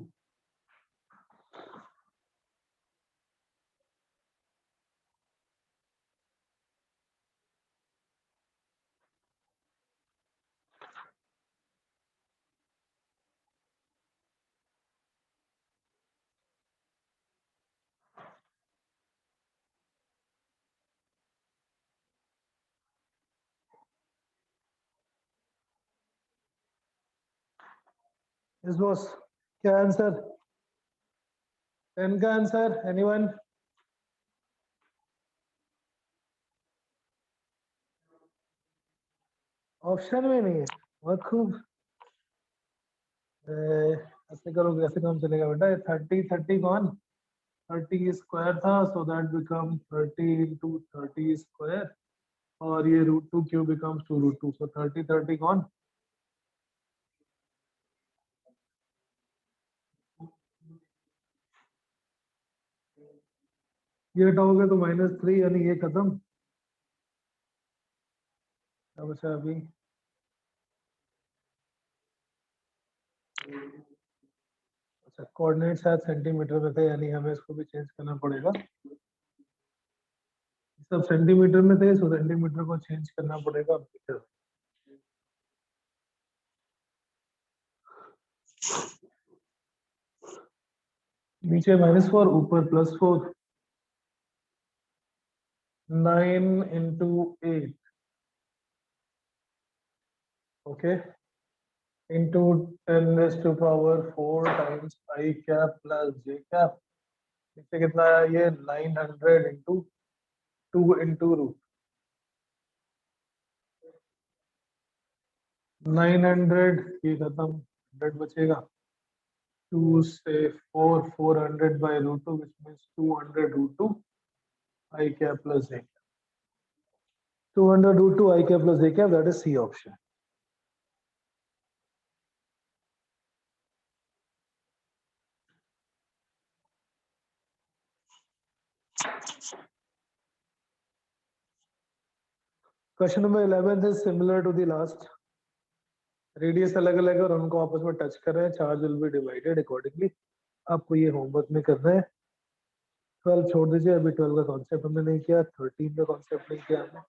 A: This was क्या आंसर? 10 का आंसर एनीवन? ऑप्शन में नहीं है, बहुत खूब। ऐसे करोगे ऐसे काम चलेगा बेटा। 30 30 कौन? 30 स्क्वायर था, so that become 30 into 30 square, और ये √2 क्यूब बिकम्स 2√2, सो 30 30 कौन? ये हटाओगे तो -3, यानी ये खत्म। क्या बचा अभी? अच्छा, कोऑर्डिनेट शायद सेंटीमीटर में थे, यानी हमें इसको भी चेंज करना पड़ेगा। सब सेंटीमीटर में थे, सो सेंटीमीटर को चेंज करना पड़ेगा मीटर। नीचे -4, ऊपर +4, 9 into 8, okay, into 10 raised to power 4 times I cap plus j cap. नीचे कितना आया ये 900 into 2 into root 900, ये खत्म 100 बचेगा, 2 से 4 400 by root 2 which means 200 root 2 I cap plus j cap. 200 root 2 I cap plus j cap, that is C option. Question number 11 is similar to the last. Radius अलग अलग है और उनको आपस में टच कर रहे हैं, charge will be divided accordingly. आपको ये होमवर्क में करना है. 12 छोड़ दीजिए, अभी 12 का कॉन्सेप्ट हमने नहीं किया, 13 का कॉन्सेप्ट नहीं किया हमने.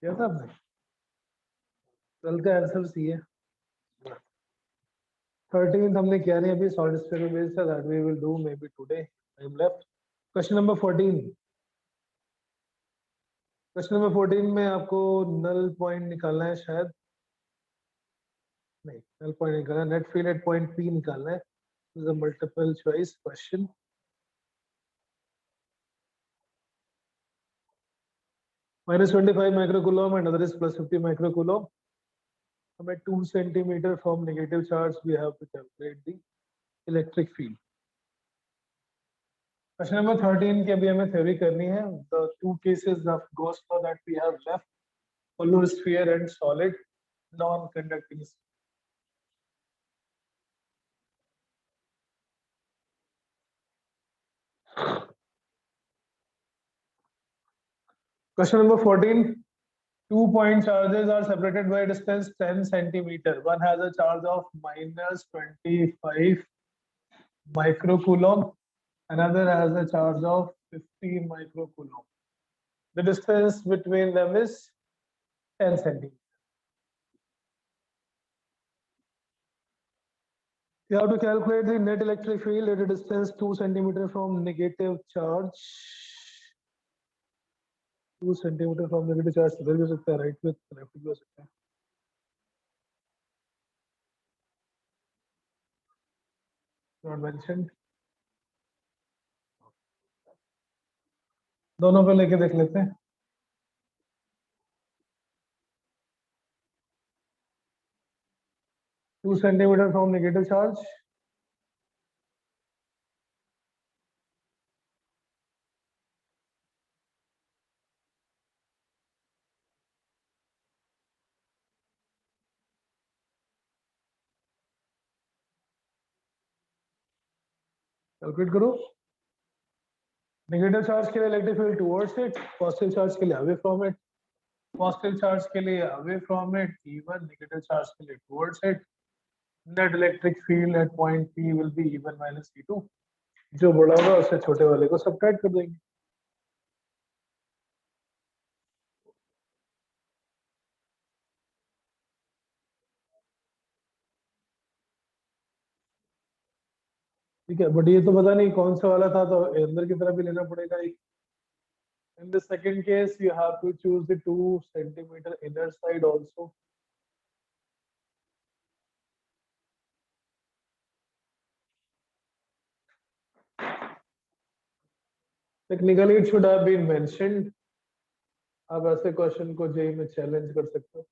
A: किया था हमने? 12 का आंसर सी है. 13th हमने किया नहीं अभी, सॉलिड स्फीयर बेस्ड है, that we will do maybe today. Time left. Question number 14. Question number 14 में आपको नल पॉइंट निकालना है शायद. नहीं, नल पॉइंट निकालना है, net field at point P निकालना है. This is a multiple choice question. -25 microcoulomb and other is +50 microcoulomb. हमें 2 centimeter from negative charge we have to calculate the electric field. Question number 13 की अभी हमें theory करनी है. The two cases of gauss law that we have left, hollow sphere and solid non-conducting sphere. Question number 14. 2-point charges are separated by a distance 10 centimeter. One has a charge of -25 microcoulomb. Another has a charge of 15 microcoulomb. The distance between them is 10 centimeter. You have to calculate the net electric field at a distance 2 centimeter from negative charge. 2 centimeter from negative charge. इधर भी हो सकता है, right with left भी हो सकता है. Not mentioned. दोनों पे लेके देख लेते हैं. Two centimeter from negative charge. Calculate करो. नेगेटिव चार्ज के लिए electric field towards it, positive charge के लिए away from it. Positive charge के लिए away from it E1, negative charge के लिए towards it. Net electric field eight point P will be E1 minus E2. जो बड़ा होगा उससे छोटे वाले को सब्ट्रैक्ट कर देंगे. ठीक है, बट ये तो पता नहीं कौन सा वाला था, तो अंदर की तरफ भी लेना पड़ेगा. In the second case, you have to choose the 2 centimeter inner side also. Technically, it should have been mentioned. आप ऐसे क्वेश्चन को जेई में चैलेंज कर सकते हो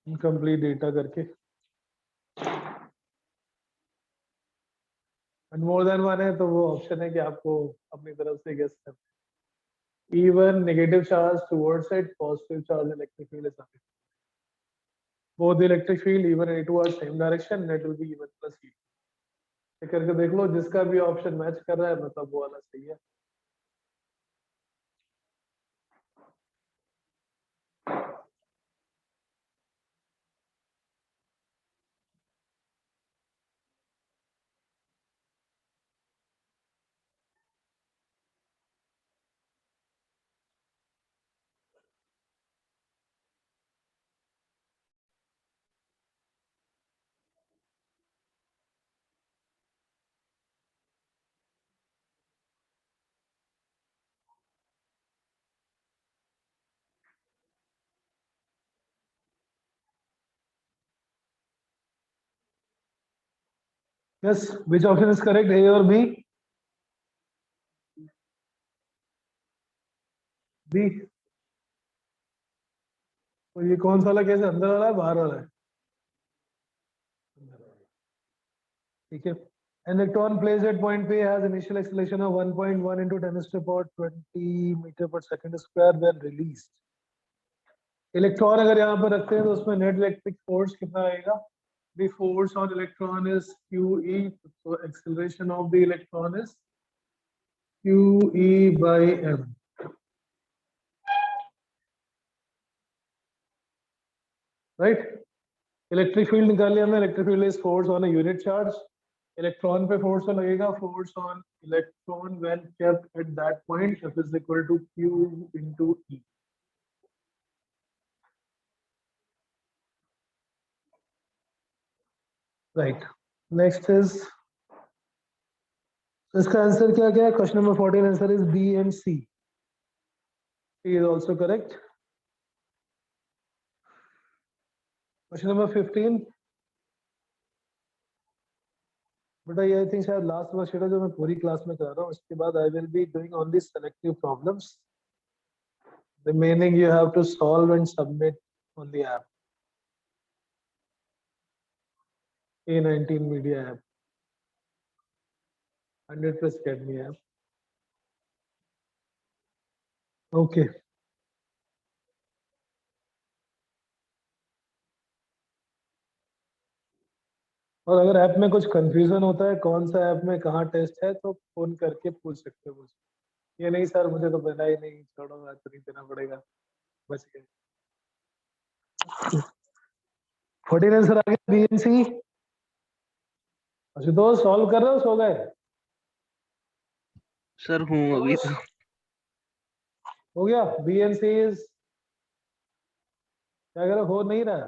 A: इनकम्प्लीट डेटा करके. एंड मोर देन वन है तो वो ऑप्शन है कि आपको अपनी तरफ से गेस करना. E1 negative charge towards it, positive charge electric field is nothing. Both the electric field E1 and E2 are same direction, net will be E1 plus E2. ये करके देख लो, जिसका भी ऑप्शन मैच कर रहा है मतलब वो वाला सही है. Yes, which option is correct, A or B? B. तो ये कौन सा वाला केस है, अंदर वाला है बाहर वाला है? ठीक है. An electron placed at point P has initial acceleration of 1.1 into 10 to the power 20 meter per second square when released. Electron अगर यहाँ पर रखते हैं तो उसमें नेट इलेक्ट्रिक फोर्स कितना आएगा? The force on electron is QE, so acceleration of the electron is QE by m. Right? Electric field निकाल लिया हमने. Electric field is force on a unit charge. Electron पे फोर्स तो लगेगा. Force on electron when kept at that point F is equal to Q into E. Right. Next is, इसका answer क्या क्या है? Question number 14 answer is B and C. C is also correct. Question number 15. बेटा ये I think शायद last worksheet है जो मैं पूरी क्लास में करा रहा हूँ. इसके बाद I will be doing only selective problems. Remaining you have to solve and submit on the app. A19 Media app. 100 plus Academy app. Okay. और अगर ऐप में कुछ कंफ्यूजन होता है कौन सा ऐप में कहाँ टेस्ट है तो फोन करके पूछ सकते हो मुझे. ये नहीं सर मुझे तो पता ही नहीं, छोड़ो बात नहीं देना पड़ेगा, बच गए. 14 आंसर आ गया BNC. आशुतोष सॉल्व कर रहे हो, सो गए?
D: सर हूँ अभी तो.
A: हो गया. BNC इज क्या करो, हो नहीं रहा?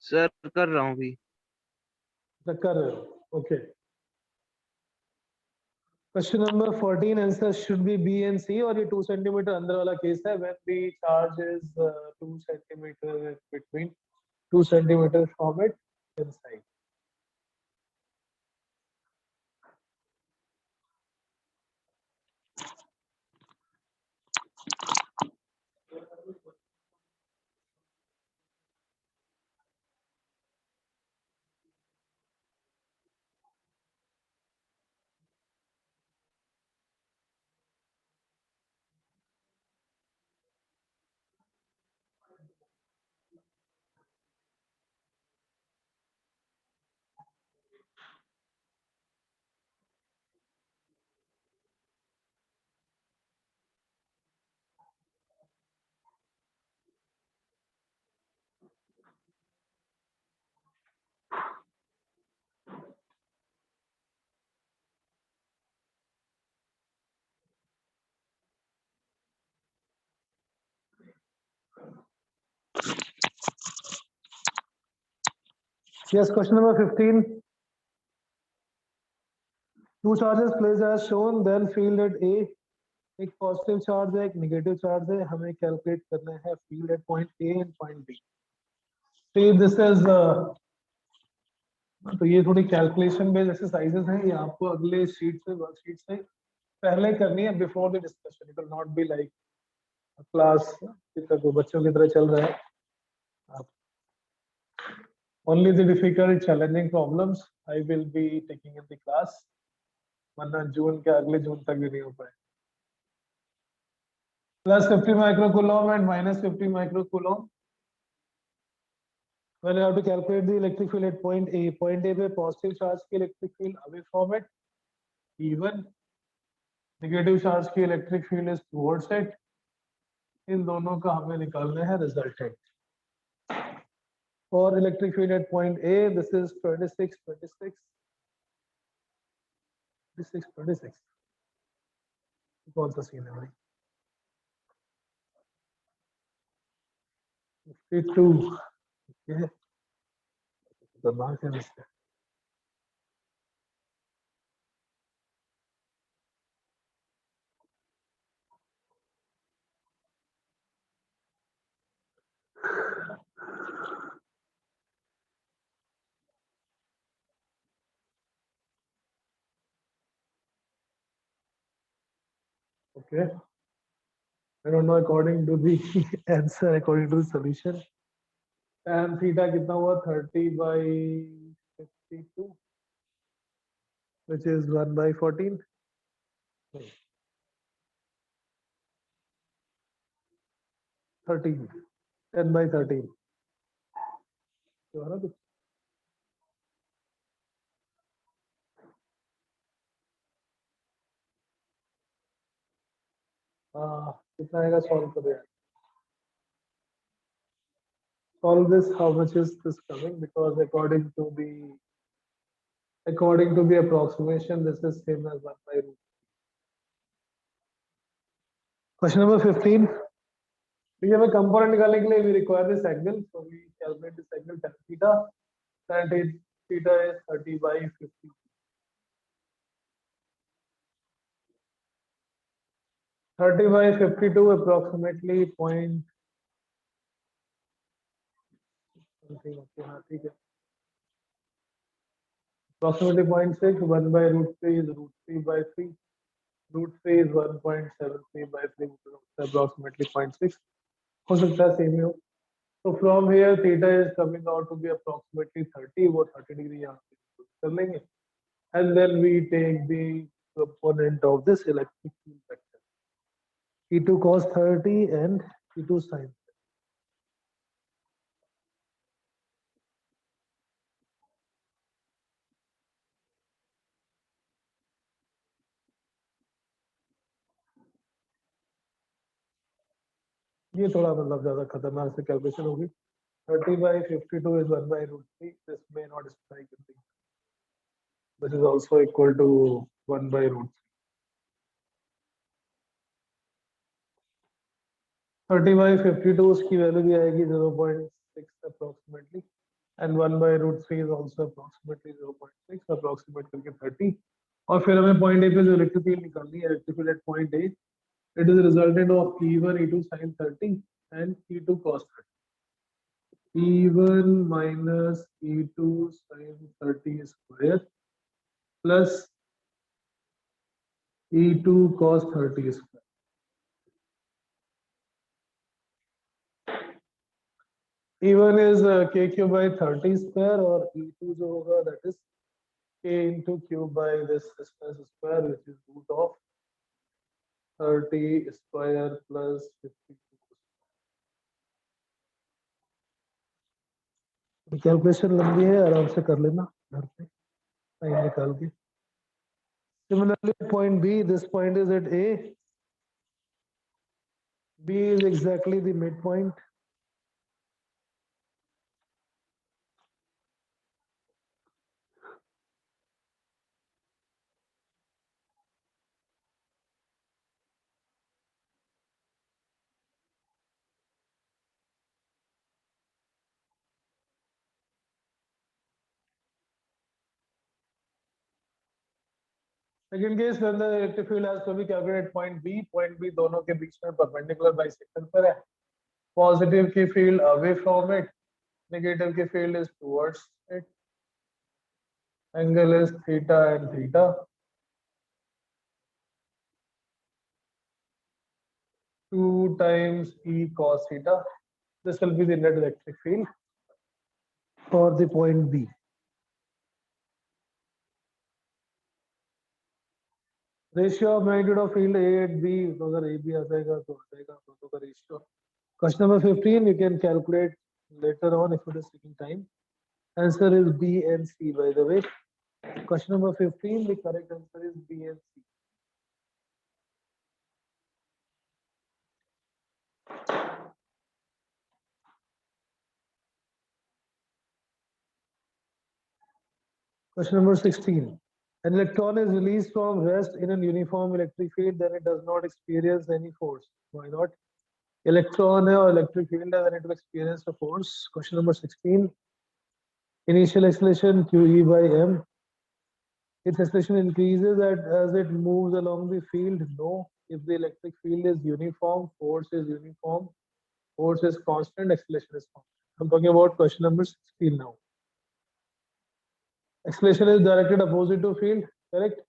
D: सर कर रहा हूँ अभी.
A: कर रहे हो. Okay. Question number 14 answer should be B and C. और ये 2 सेंटीमीटर अंदर वाला केस है. When the charge is 2 centimetre between 2 centimetre from it inside. Yes, question number 15. Two charges placed as shown, then field at A. एक positive charge है, एक negative charge है. हमें कैलकुलेट करना है field at point A and point B. See, this is तो ये थोड़ी कैलकुलेशन बेस्ड एक्सरसाइजेस हैं. ये आपको अगले शीट से, वर्कशीट से पहले करनी है, before the discussion. It will not be like class की तरह बच्चों की तरह चल रहा है. Only the difficult challenging problems I will be taking in the class. वरना जून के अगले जून तक भी नहीं हो पाए. Plus 50 microcoulomb and minus 50 microcoulomb. When you have to calculate the electric field at point A. Point A पे positive charge की electric field away from it. Even negative charge की electric field is towards it. इन दोनों का हमें निकालना है resultant. For electric field at point A, this is 26, 26, 26, 26. कौन सा सीन है भाई? 52. Okay. खतरनाक है इससे. Okay. I don't know according to the answer, according to the solution. Tan theta कितना हुआ 30/52, which is 1/14. 13, 10/13. तो है ना कुछ कितना आएगा सॉल्व करो यार. Solve this. How much is this coming? Because according to the approximation, this is same as 1/√. Question number 15. ठीक है, हमें कंपोनेंट निकालने के लिए we require this angle, so we calculate this angle tan theta. Tan theta is 30/50. 30/52 approximately point something. Okay, हाँ ठीक है. Approximately 0.6. 1/√3 is √3/3. √3 is 1.73/3, approximately 0.6. हो सकता है सेम ही हो. So from here theta is coming out to be approximately 30. वो 30 degree यहाँ पे कर लेंगे. And then we take the component of this electric field vector. E2 cos 30 and E2 sin. ये थोड़ा मतलब ज्यादा खतरनाक से कैलकुलेशन होगी. 30/52 is 1/√3. This may not strike in the. This is also equal to 1/√3. 30/52 उसकी वैल्यू भी आएगी 0.6 approximately, and 1/√3 is also approximately 0.6 approximate करके 30. और फिर हमें पॉइंट ए पे जो इलेक्ट्रिक फील्ड निकालनी है, electric field eight point A, it is a resultant of E1 E2 sin 30 and E2 cos 30. E1 minus E2 sin 30 square plus E2 cos 30 square. E1 is k cube by 30 square और E2 जो होगा that is k into cube by this distance square, which is root of 30 square plus 52. Calculation लंबी है, आराम से कर लेना घर पे टाइम निकाल के. Similarly, point B, this point is at A. B is exactly the midpoint. Second case, when the electric field has to be calculated at point B. Point B दोनों के बीच में perpendicular bisection पर है. Positive की field away from it, negative की field is towards it. Angle is theta and theta. Two times E cos theta. This will be the net electric field for the point B. Ratio of magnitude of field A at B. तो अगर A B आ जाएगा तो आ जाएगा दोनों का ratio. Question number 15 you can calculate later on if it is taking time. Answer is B and C, by the way. Question number 15, the correct answer is B and C. Question number 16. An electron is released from rest in a uniform electric field, then it does not experience any force. Why not? Electron है और electric field है, then it will experience a force. Question number 16. Initial acceleration QE by m. Its acceleration increases as it moves along the field. No. If the electric field is uniform, force is uniform, force is constant, acceleration is constant. I'm talking about question number 16 now. Acceleration is directed opposite to field, correct?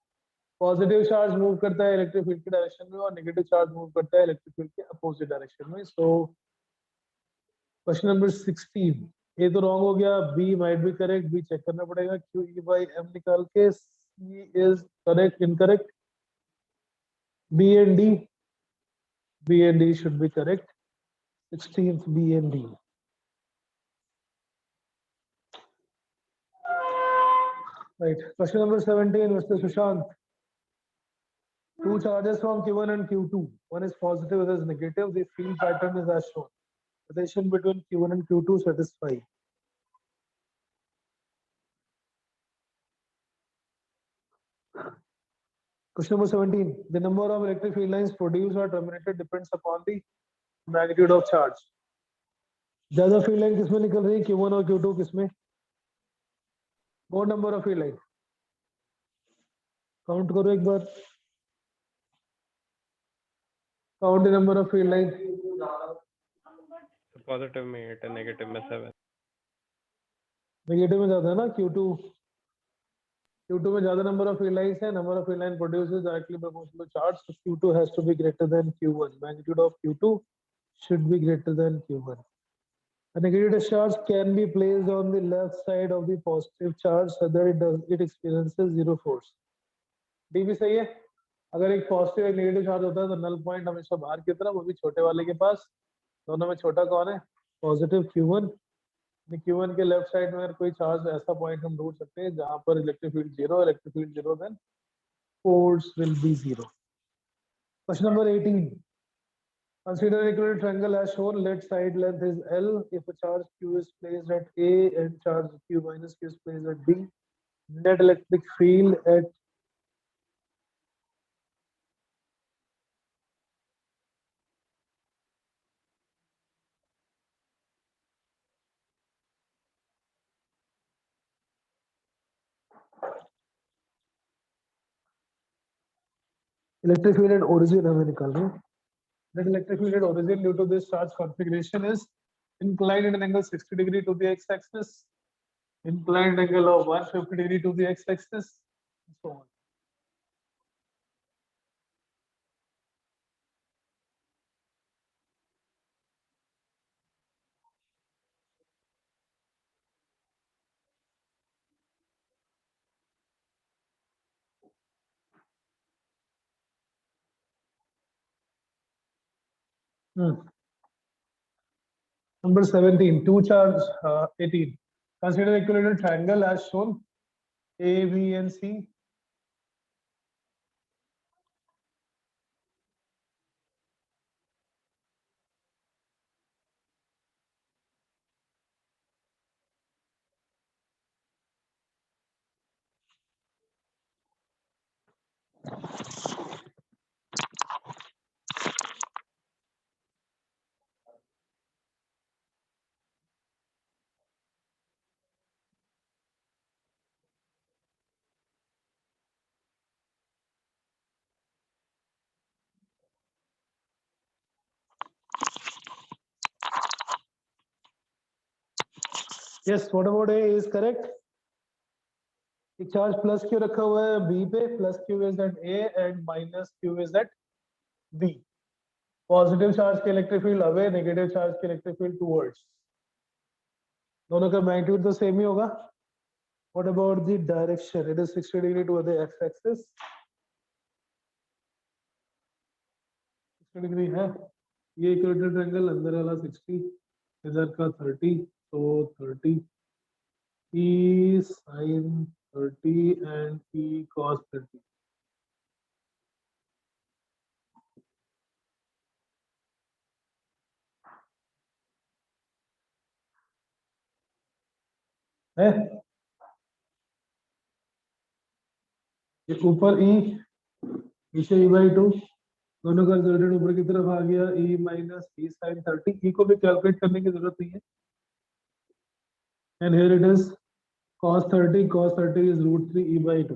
A: Positive charge move करता है electric field की direction में और negative charge move करता है electric field के opposite direction में. So question number 16, ए तो रॉन्ग हो गया, B might be correct, B check करना पड़ेगा. क्यू ई बाई एम निकाल के C is correct incorrect. B and D, B and D should be correct. 16th B and D. Right. Question number 17, Mr. Sushant. Two charges from Q1 and Q2. One is positive, other is negative. The field pattern is as shown. Relation between Q1 and Q2 satisfy. Question number 17. The number of electric field lines produced or terminated depends upon the magnitude of charge. ज्यादा field line किसमें निकल रही है, Q1 और Q2 किसमें? More number of field lines. Count करो एक बार. Count the number of field lines.
E: Positive में 8 है, नेगेटिव में 7.
A: नेगेटिव में ज्यादा है ना Q2. Q2 में ज्यादा नंबर ऑफ फील्ड लाइंस है. Number of field line produces directly proportional to charge. So Q2 has to be greater than Q1. Magnitude of Q2 should be greater than Q1. A negative discharge can be placed on the left side of the positive charge so that it experiences zero force. D भी सही है. अगर एक positive एक negative charge होता है तो null point हमेशा बाहर की तरफ, वो भी छोटे वाले के पास. दोनों में छोटा कौन है? Positive Q1. Q1 के लेफ्ट साइड में अगर कोई चार्ज ऐसा पॉइंट हम ढूंढ सकते हैं जहां पर electric field zero, then force will be zero. Question number 18. Consider an equivalent triangle as shown. Let side length is L. If a charge Q is placed at A and charge Q minus Q is placed at B, net electric field at electric field at origin हमें निकालना है. Net electric field at origin due to this charge configuration is inclined at an angle 60 degree to the x-axis, inclined angle of 150 degree to the x-axis, and so on. Number 17, two charge 18. Consider equilateral triangle as shown. A, B, and C. Yes, what about A is correct. एक charge plus Q रखा हुआ है B पे, plus Q is at A and minus Q is at B. Positive charge के electric field away, negative charge के electric field towards. दोनों का magnitude तो सेम ही होगा. What about the direction? It is 60 degree to the x-axis. 60 degree है. ये equator triangle अंदर वाला 60, इधर का 30, तो 30. E sin 30 and E cos 30. है ये ऊपर E, नीचे E/2, दोनों का रिजल्टेंट ऊपर की तरफ आ गया. E minus E sin 30. E को भी कैलकुलेट करने की जरूरत नहीं है. And here it is cos 30. Cos 30 is √3 E/2.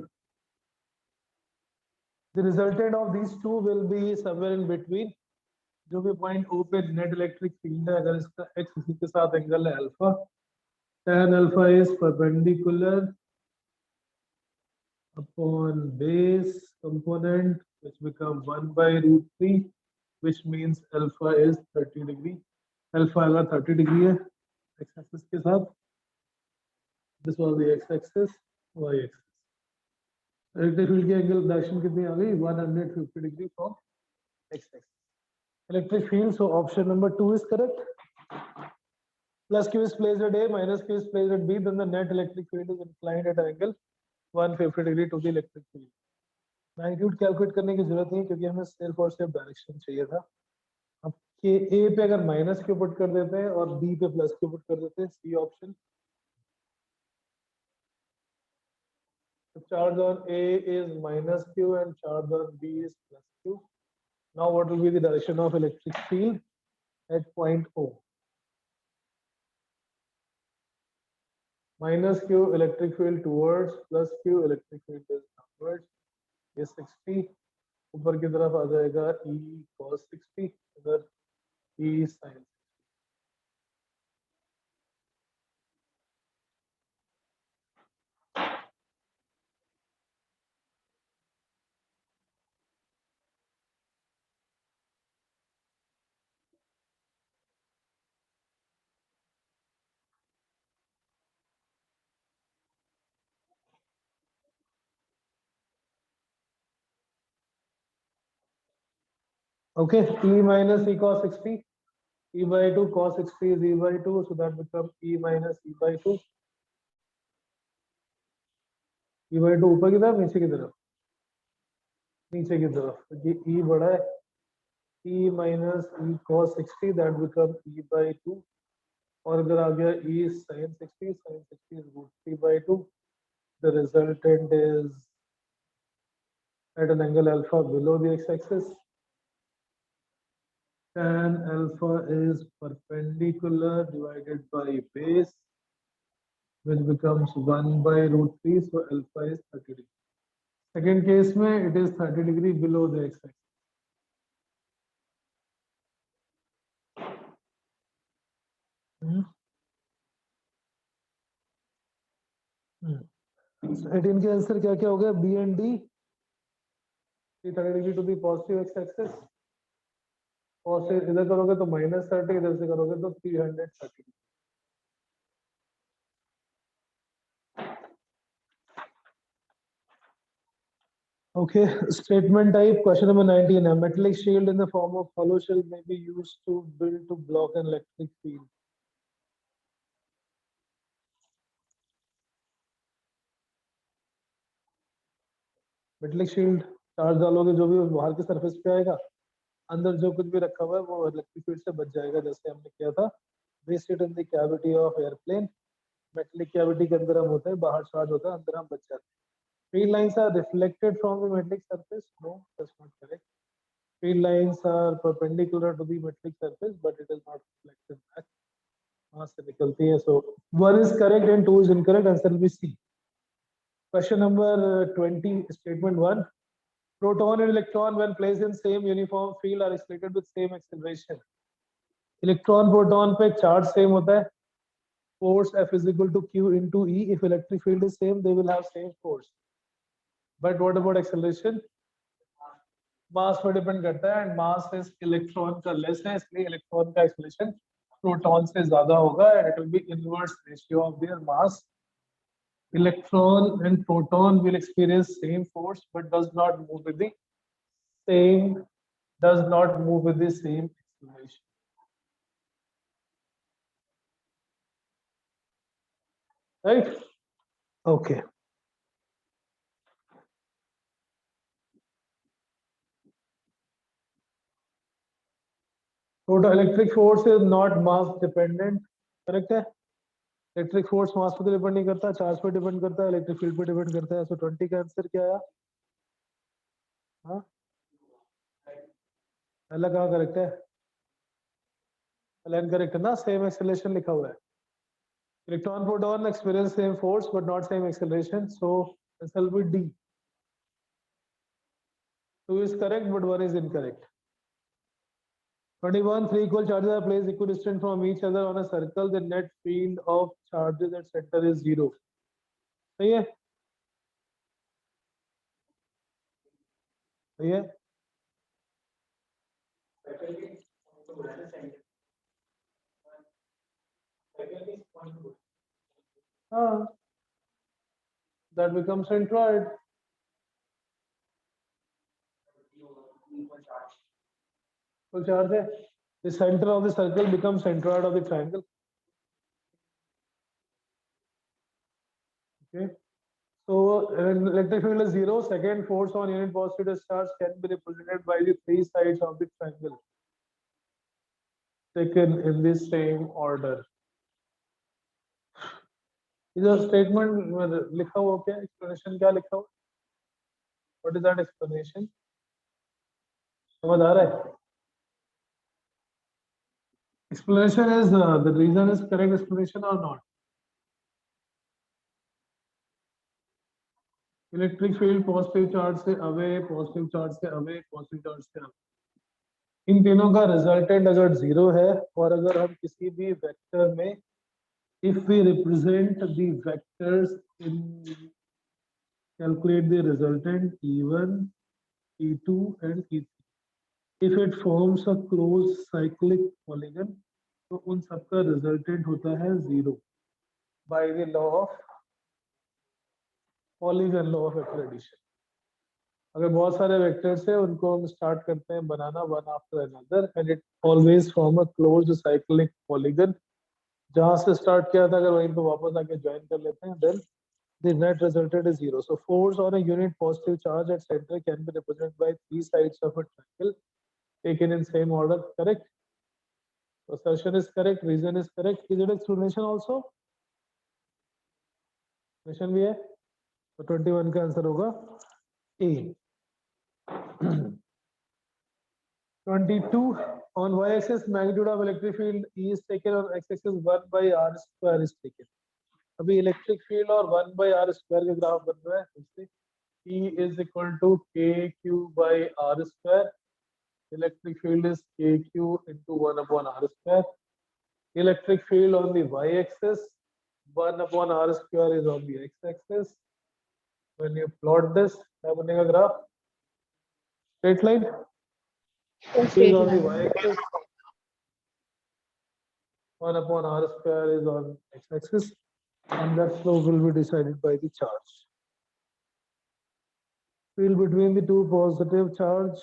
A: The resultant of these two will be somewhere in between. जो भी पॉइंट O पे नेट इलेक्ट्रिक फील्ड है, अगर इसका x इसी के साथ एंगल है alpha, tan alpha is perpendicular upon base component which become 1 by root 3, which means alpha is 30 degree. Alpha आगा 30 degree है x axis के साथ. This was the x axis, y axis. Electric field की angle direction कितनी आ गई 150 degree from x axis. Electric field, so option number 2 is correct. Plus q is placed at A, minus q is placed at B, then the net electric field is inclined at an angle 150 degree to the electric field. Magnitude calculate करने की जरूरत नहीं क्योंकि हमें सिर्फ और सिर्फ direction चाहिए था. अब के ए पे अगर माइनस क्यू पुट कर देते हैं और बी पे प्लस क्यू पुट कर देते हैं, C option. Charge on A is minus q and charge on B is plus q. Now what will be the direction of electric field at point O? Minus q electric field towards, plus q electric field is downwards. ये 60 ऊपर की तरफ आ जाएगा E cos 60, इधर E sin. Okay, E minus E cos 60, E by 2 cos 60 is E by 2, so that becomes E minus E by 2. E by 2 ऊपर की तरफ नीचे की तरफ, नीचे की तरफ, ये E बड़ा है, E minus E cos 60 that becomes E by 2, और इधर आ गया E sin 60, sin 60 is root 3 by 2. The resultant is at an angle alpha below the x-axis. Tan alpha is perpendicular divided by base, which becomes 1 by root 3, so alpha is 30 degree. Second case में it is 30 degree below the x-axis. So 18 के answer क्या क्या हो गया? B and D 30 degree to the positive x-axis. और से इधर करोगे तो minus 30, इधर से करोगे तो 330. Okay, statement type question number 19. A metallic shield in the form of hollow shell may be used to build to block an electric field. Metallic shield charge डालोगे जो भी बाहर की सरफेस पे आएगा, अंदर जो कुछ भी रखा हुआ है वो इलेक्ट्रिक फील्ड से बच जाएगा, जैसे हमने किया था. Based it in the cavity of airplane. Metallic cavity के अंदर हम होते हैं, बाहर चार्ज होता है, अंदर हम बच जाते हैं. Field lines are reflected from the metallic surface. No, that's not correct. Field lines are perpendicular to the metallic surface, but it is not reflected back. वहां से निकलती है. So 1 is correct and 2 is incorrect. Answer will be C. Question number 20, statement 1. Proton and electron when placed in same uniform field are accelerated with same acceleration. Electron proton पे charge same होता है. Force F is equal to Q into E. If electric field is same, they will have same force. But what about acceleration? Mass पर depend करता है, and mass is electron का less है, इसलिए electron का acceleration proton से ज़्यादा होगा, and it will be inverse ratio of their mass. Electron and proton will experience same force, but does not move with the same acceleration. Right? Okay. Total electric force is not mass dependent. Correct है? Electric force mass पे depend नहीं करता, charge पे depend करता है, electric field पे depend करता है. So 20 का आंसर क्या आया? हाँ? पहला कहाँ करेक्ट है? पहला इनकरेक्ट है ना, सेम एक्सेलरेशन लिखा हुआ है. Electron proton experience same force but not same acceleration, so answer will be D. 2 is correct but 1 is incorrect. 21. 3 equal charges are placed equidistant from each other on a circle. The net field of charges at center is 0. सही है? सही है? हाँ, that becomes centroid. Full charge है. The center of the circle becomes centroid of the triangle. Okay. So electric field is 0. Second, force on unit positive discharge can be represented by the three sides of the triangle taken in the same order. इधर statement में लिखा हुआ क्या? Explanation क्या लिखा हुआ? What is that explanation? समझ आ रहा है? Explanation is the reason is correct explanation or not? Electric field positive charge से away, positive charge से away, positive charge से away. इन तीनों का resultant अगर 0 है और अगर हम किसी भी vector में if we represent the vectors in calculate the resultant E1, E2 and E3. If it forms a closed cyclic polygon, तो उन सबका resultant होता है 0 by the law of polygon law of accretion. अगर बहुत सारे वेक्टर्स है उनको हम स्टार्ट करते हैं बनाना one after another and it always form a closed cyclic polygon. जहां से स्टार्ट किया था अगर वहीं पे वापस आके ज्वाइन कर लेते हैं then the net resultant is 0. So force on a unit positive charge at center can be represented by three sides of a triangle taken in same order. Correct? Assertion is correct. Reason is correct. Is it explanation also? Explanation भी है. तो 21 का answer होगा A. 22 on y-axis magnitude of electric field E is taken on x-axis 1 by r square is taken. अभी electric field और 1 by r square के graph बन रहा है इससे E is equal to kq by r square. Electric field is kq into 1 upon r square. Electric field on the y-axis 1 upon r square is on the x-axis. When you plot this, क्या बनेगा graph? Straight line. Is on the y-axis. 1 upon r square is on x-axis, and that slope will be decided by the charge. Field between the two positive charge.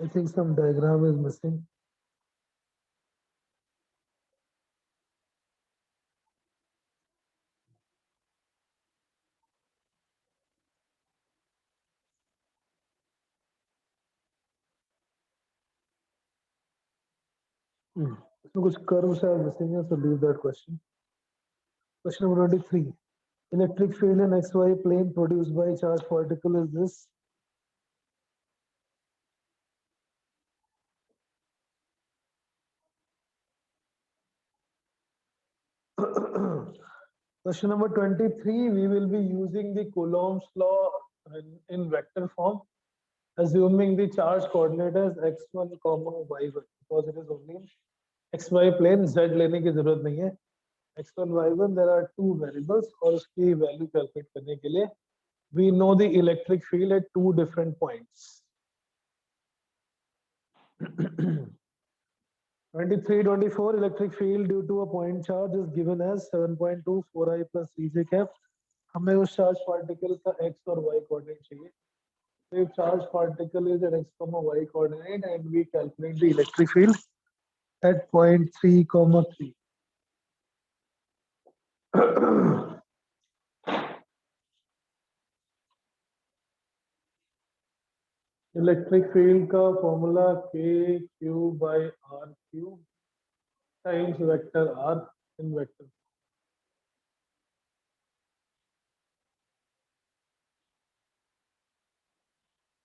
A: I think some diagram is missing. इसमें कुछ curves are missing है, so leave that question. Question number 23. Electric field in XY plane produced by charged particle is this. Question number 23. We will be using the Coulomb's law in vector form, assuming the charge coordinate as x1, y1 because it is only in xy plane. Z लेने की जरूरत नहीं है. x1, y1 there are two variables और उसकी value calculate करने के लिए we know the electric field at two different points. 23-24 electric field due to a point charge is given as 7.24 I plus Ej cap. हमें उस charge particle का x और y coordinate चाहिए. So if charge particle is at x, y coordinate and we calculate the electric field at point 3, 3. Electric field का formula kq by r cube times vector r in vector.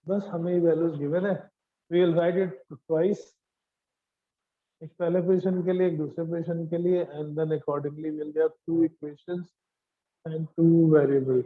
A: बस हमें values given है. We will write it twice. एक पहले position के लिए एक दूसरे पोजीशन के लिए and then accordingly we will have two equations and two variables.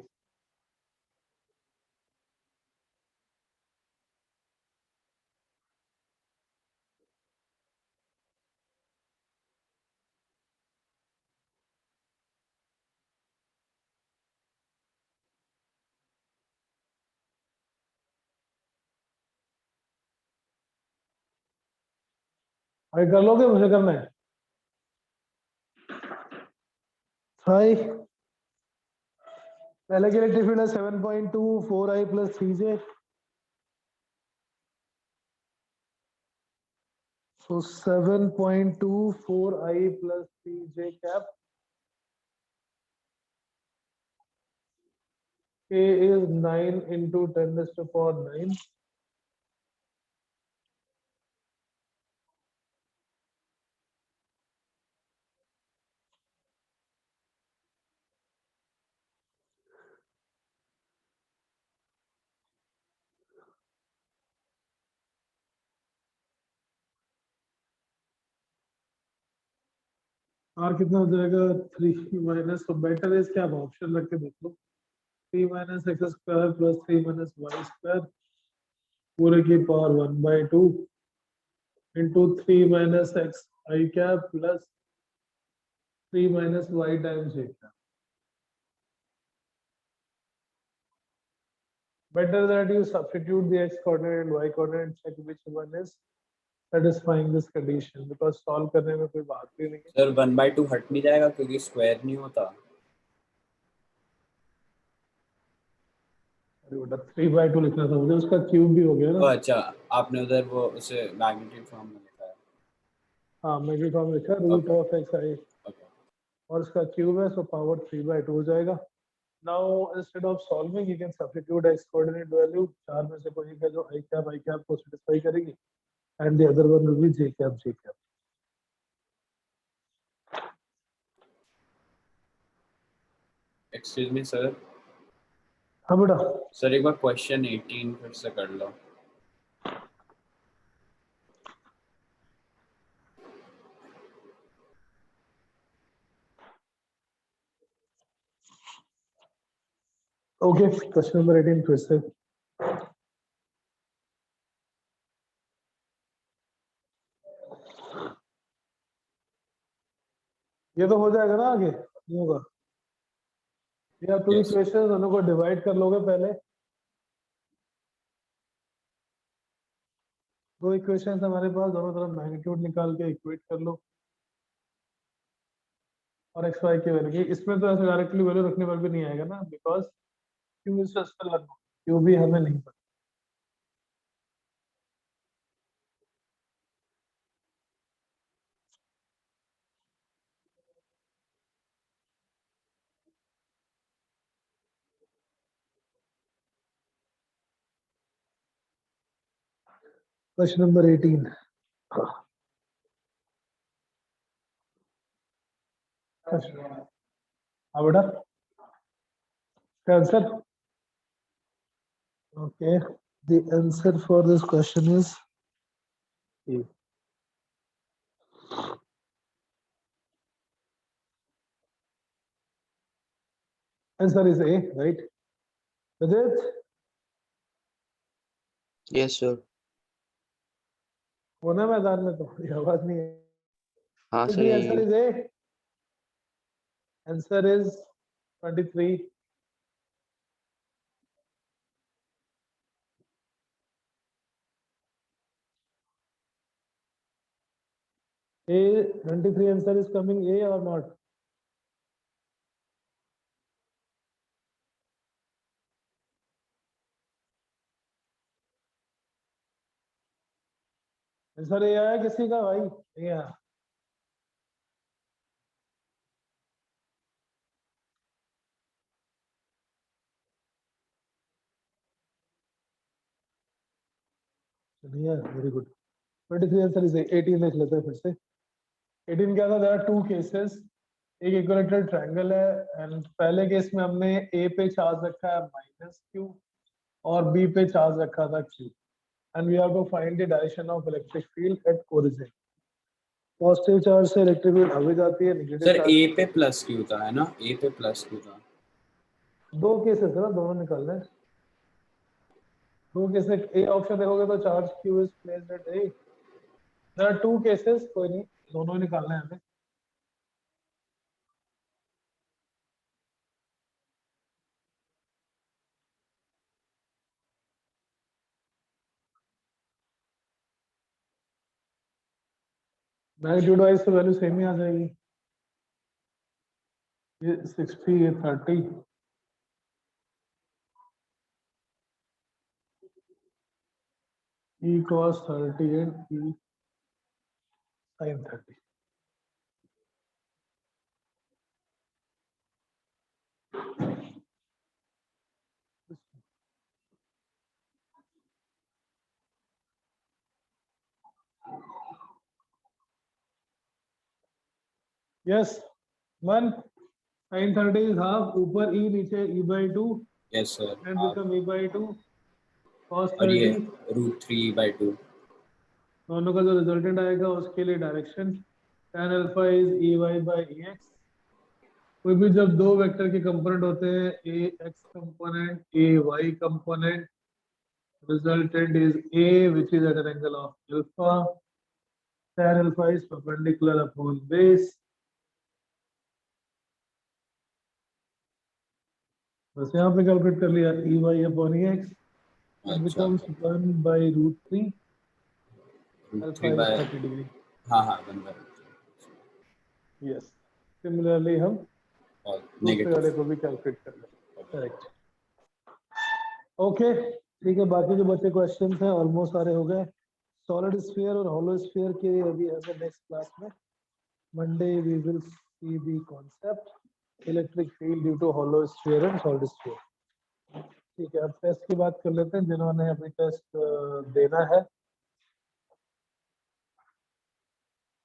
A: अरे कर लोगे, मुझे करना है। हाय, पहले के इलेक्ट्रिक फील्ड है 7.2 4i plus 3j। So 7.2 4i plus 3j cap. K is 9 into 10 raised to power 9. R कितना हो जाएगा 3 माइनस, तो बेटर इज क्या, ऑप्शन रख के देख लो। 3 minus x square plus 3 minus y square पूरे की power 1/2 into 3 minus x i cap plus 3 minus y times j cap. Better that you substitute the x coordinate and y coordinate, check which one is satisfying this condition, because solve करने में कोई बात भी नहीं है।
B: Sir 1/2 हट नहीं जाएगा क्योंकि स्क्वायर नहीं होता।
A: अरे बेटा 3/2 लिखना था मुझे, उसका क्यूब भी हो गया ना।
B: अच्छा, आपने उधर वो उसे मैग्नीट्यूड फॉर्म में लिखा है।
A: हाँ, मैग्नीट्यूड फॉर्म लिखा root of x i
B: okay,
A: और उसका क्यूब है, सो पावर 3/2 हो जाएगा। Now instead of solving you can substitute x coordinate value, चार में से कोई एक है जो आई कैप को सेटिस्फाई करेगी, and the other one will be j cap.
B: Excuse me sir.
A: हाँ बेटा।
B: सर एक बार क्वेश्चन 18 फिर से कर लो।
A: ओके, क्वेश्चन नंबर 18 फिर से। ये तो हो जाएगा ना, आगे नहीं होगा। या टू
B: Yes.
A: इक्वेशंस दोनों को डिवाइड कर लोगे पहले। दो इक्वेशंस हमारे पास, दोनों तरफ मैग्नीट्यूड निकाल के इक्वेट कर लो और एक्स वाई की वैल्यू। इसमें तो ऐसे डायरेक्टली वैल्यू रखने पर भी नहीं आएगा ना, बिकॉज क्यू इज क्यू भी हमें नहीं पता। Question number 18। हाँ बेटा, answer. Okay, the answer for this question is a. Answer is a, right? विदित,
D: यस सर।
A: होना मैदान में तो ये आवाज नहीं है।
D: हाँ सर,
A: The
D: यही
A: answer
D: है।
A: is A. Answer is 23. A 23 answer is coming A or not? Answer A आया किसी का भाई? नहीं आया। नहीं आया, very good. 23 answer is A। 18 देख लेते हैं फिर से। 18 क्या था? There are two cases. एक इक्विलेटरल ट्रायंगल है, एंड पहले केस में हमने A पे चार्ज रखा है -q और B पे चार्ज रखा था q, and we have to find the direction of electric field at origin. Positive charge से इलेक्ट्रिक फील्ड आगे जाती है, नेगेटिव
B: सर
A: चार्ज
B: ए पे प्लस क्यू था, है ना? ए पे प्लस क्यू था।
A: दो केसेस है ना, दोनों निकालने हैं। दो केसेस, ए ऑप्शन देखोगे तो charge q is placed at A. There are two cases, कोई नहीं, दोनों ही निकालने हैं हमें। मैग्नीट्यूड वाइज तो वैल्यू सेम ही आ जाएगी, ये 60 ये 30, e cos 30 and e sin 30. Yes, one sin 30 is half, ऊपर e नीचे e by 2
B: Yes, sir.
A: and become e by 2 cos
B: और ये
A: 30,
B: √3/2.
A: दोनों का जो रिजल्टेंट आएगा उसके लिए direction tan alpha is e y by e x. कोई भी जब दो वेक्टर के कंपोनेंट होते हैं a x component a y component, resultant is a which is at an angle of alpha, tan alpha is perpendicular upon base. बस यहाँ पे कैलकुलेट कर लिया e y upon e x, it
B: अच्छा,
A: becomes 1 by √3, alpha is
B: √3/,
A: 30 degree.
B: हाँ हाँ, 1/√3.
A: Yes, similarly हम
B: और
A: दूसरे वाले
B: नेगेटिव.
A: को भी कैलकुलेट कर लेंगे. करेक्ट. ओके, ठीक है. बाकी जो बचे क्वेश्चंस हैं ऑलमोस्ट सारे हो गए. सॉलिड स्फीयर और हॉलो स्फीयर के अभी हमें नेक्स्ट क्लास में Monday we will see the concept electric field due to hollow sphere and solid sphere. ठीक है, अब टेस्ट की बात कर लेते हैं जिन्होंने अभी टेस्ट देना है.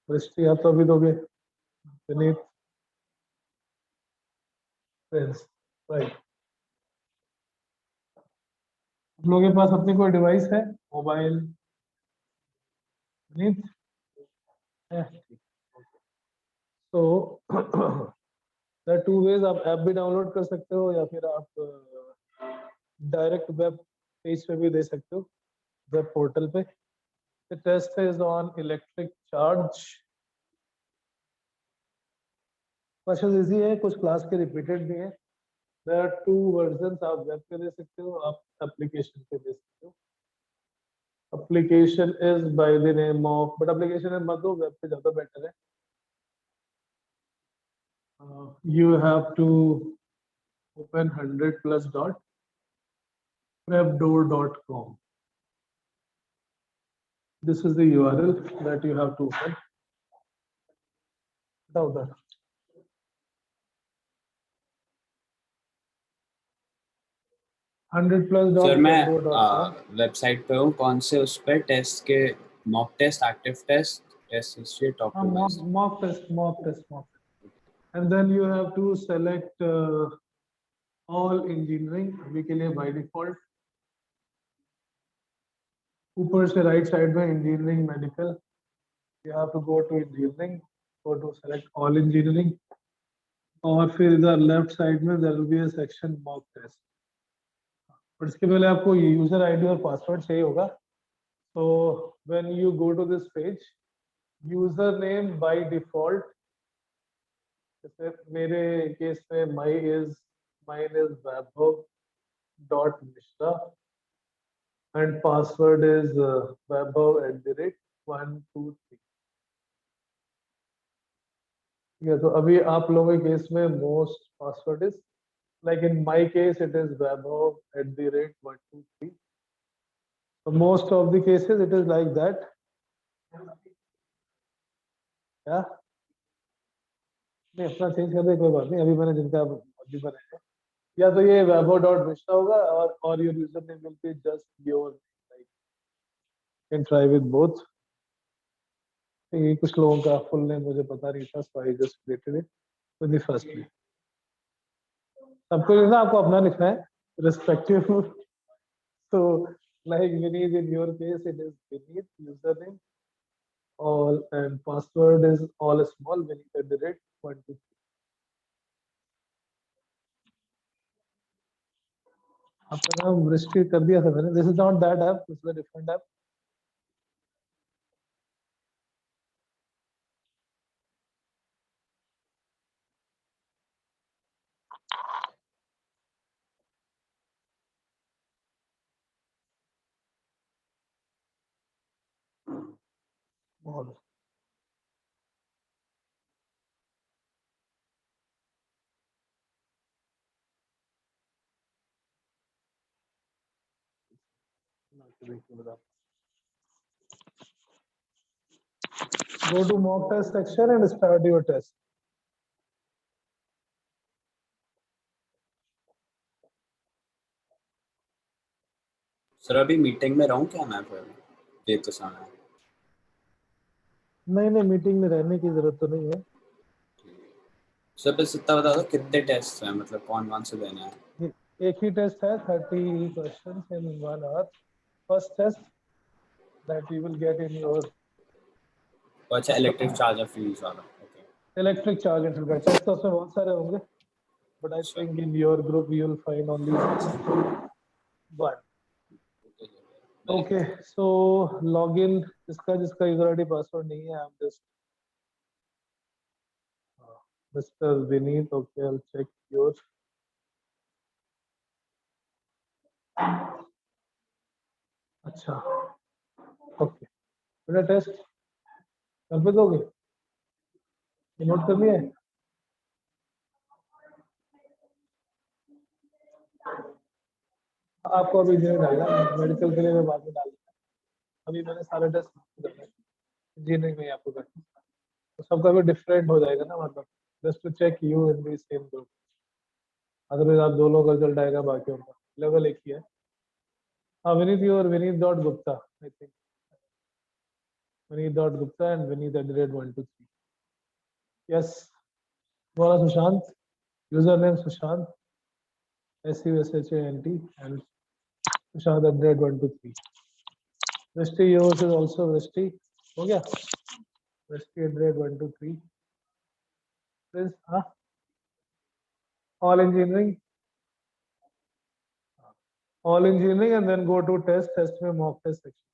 A: दृष्टि आप तो अभी दोगे, विनीत, फ्रेंड्स, राइट. आप लोगों के पास अपनी कोई डिवाइस है, मोबाइल? विनीत है. तो there are two ways. आप ऐप भी डाउनलोड कर सकते हो या फिर आप डायरेक्ट वेब पेज पे भी दे सकते हो, वेब पोर्टल पे. The test is on electric charge. Question easy है, कुछ क्लास के रिपीटेड भी हैं. There are two versions. आप वेब पे दे सकते हो, आप एप्लीकेशन पे दे सकते हो. Application is by the name of, but application में मत दो, वेब पे ज्यादा बेटर है. You have to open 100plus webdoor.com. This is the URL that you have to open. बताओ उधर. 100plus
B: सर मैं
A: webdoor.com.
B: वेबसाइट पे हूँ. कौन से उस पे टेस्ट के mock test, active test, test history, top two best?
A: mock test. And then you have to select all engineering अभी के लिए by default. ऊपर से राइट साइड में engineering medical, you have to go to engineering, go to select all engineering, और फिर इधर left side में there will be a section mock test. पर इसके पहले आपको यूजर आईडी और पासवर्ड चाहिए होगा. So when you go to this page, username by default, जैसे मेरे केस में mine is Vaibhav.Mishra and password is Vaibhav@123. ठीक है, तो अभी आप लोगों के केस में most password is, like in my case it is Vaibhav@123. So most of the cases it is like that. Yeah, नहीं अपना चेंज कर दे, कोई बात नहीं. अभी मैंने जिनका अभी बनाया है, या तो ये Vaibhav.Mishra होगा और your username will be just your, like you can try with both. ये कुछ लोगों का फुल नेम मुझे पता नहीं था, so I just created it with the first name. सबको ना आपको अपना लिखना है, respective. So like Vineet, in your case it is Vineet username, all, and password is all small, Vineet@123. आपका नाम वृष्टि कर दिया था मैंने. This is not that app, this is a different app. बहुत Go to mock test section and start your test.
B: Sir अभी meeting में रहूं क्या मैं फिर ये तो सामने
A: नहीं नहीं, मीटिंग में रहने की जरूरत तो नहीं है।
B: सर बस इतना बता दो कितने टेस्ट हैं मतलब कौन कौन से देने हैं
A: एक ही टेस्ट है, 30 questions in 1 hour. First test that you will get in your
B: अच्छा इलेक्ट्रिक चार्जर फीस वाला okay
A: electric charge interval test. तो उसमें बहुत सारे होंगे, but I think in your group you will find only one. Okay, so login जिसका user ID password नहीं है, I'm just Mr. Vineet. Okay, I'll check yours. अच्छा, okay. मेरा टेस्ट कर पे दोगे? नोट कर लिया है? आपको अभी नहीं डालना, मेडिकल के लिए मैं बाद में डालूंगा। अभी मैंने सारे टेस्ट करने हैं, इंजीनियरिंग में ही आपको करना है। तो सबका भी डिफरेंट हो जाएगा ना, मतलब just to check you in the same group. Otherwise आप दो लोग रिजल्ट आएगा, बाकी उनका लेवल एक ही है। हाँ, विनीत और Vineet dot Gupta, I think Vineet dot Gupta and Vineet @123. Yes, बोला Sushant, user name Sushant SUSHANT and Sushant @123. Vrishti, yours is also Vrishti. हो गया? Vrishti @123. Prince, हाँ? All engineering. All engineering and then go to test में mock test section.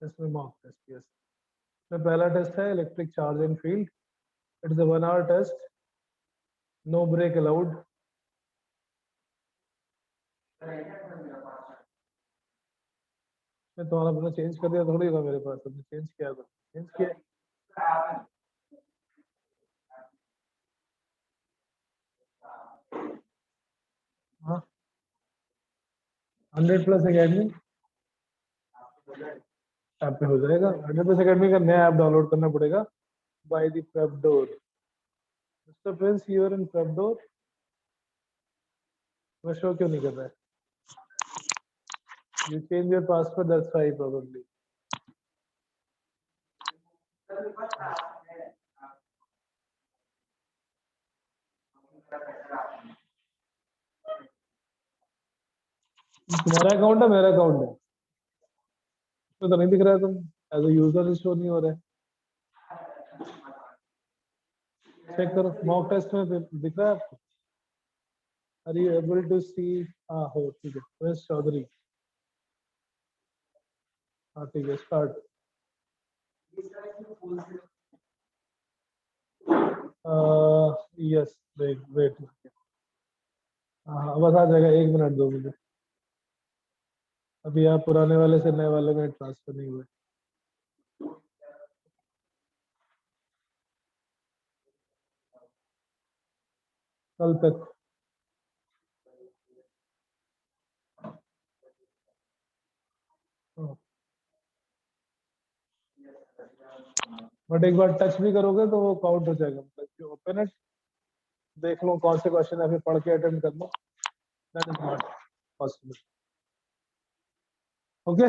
A: Test में mock test, yes. तो पहला test है electric charge and field. It is a 1 hour test. No break allowed. मैं तुम्हारा अपना change कर दिया थोड़ी होगा मेरे पास, तुमने चेंज किया था, चेंज किया. हाँ, 100+ एकेडमी ऐप पे हो जाएगा. 100+ एकेडमी का नया ऐप डाउनलोड करना पड़ेगा by the Prepdoor. Mr. Prince, you are in Prepdoor. मैं शो क्यों नहीं कर रहा है? You change your password, that's why probably. तुम्हारा अकाउंट है मेरा अकाउंट है? तो नहीं दिख रहा है, तुम एज अ यूजर शो नहीं हो रहा है. चेक करो मॉक टेस्ट में दिख रहा है आपको? आर यू एबल टू सी? हाँ हो, ठीक है. प्रिंस चौधरी, हाँ ठीक है, स्टार्ट. Yes, wait wait. हाँ बस आ जाएगा, 1 मिनट 2 मिनट. अभी आप पुराने वाले से नए वाले में ट्रांसफर नहीं हुए. कल तक. बट एक बार टच भी करोगे तो वो काउंट हो जाएगा. मतलब ओपन इट, देख लो कौन से क्वेश्चन है, फिर पढ़ के अटेम्प्ट कर लो. That is not possible. Okay,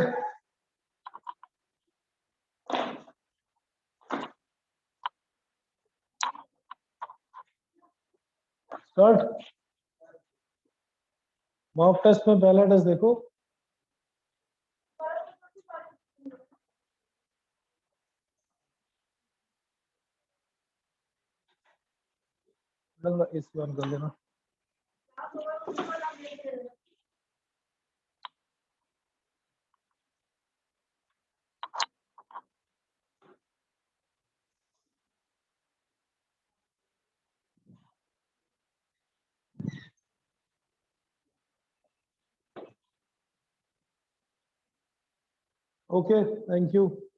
A: start. Mock test में पहला टेस्ट देखो. इस वन कर लेना. Okay, thank you.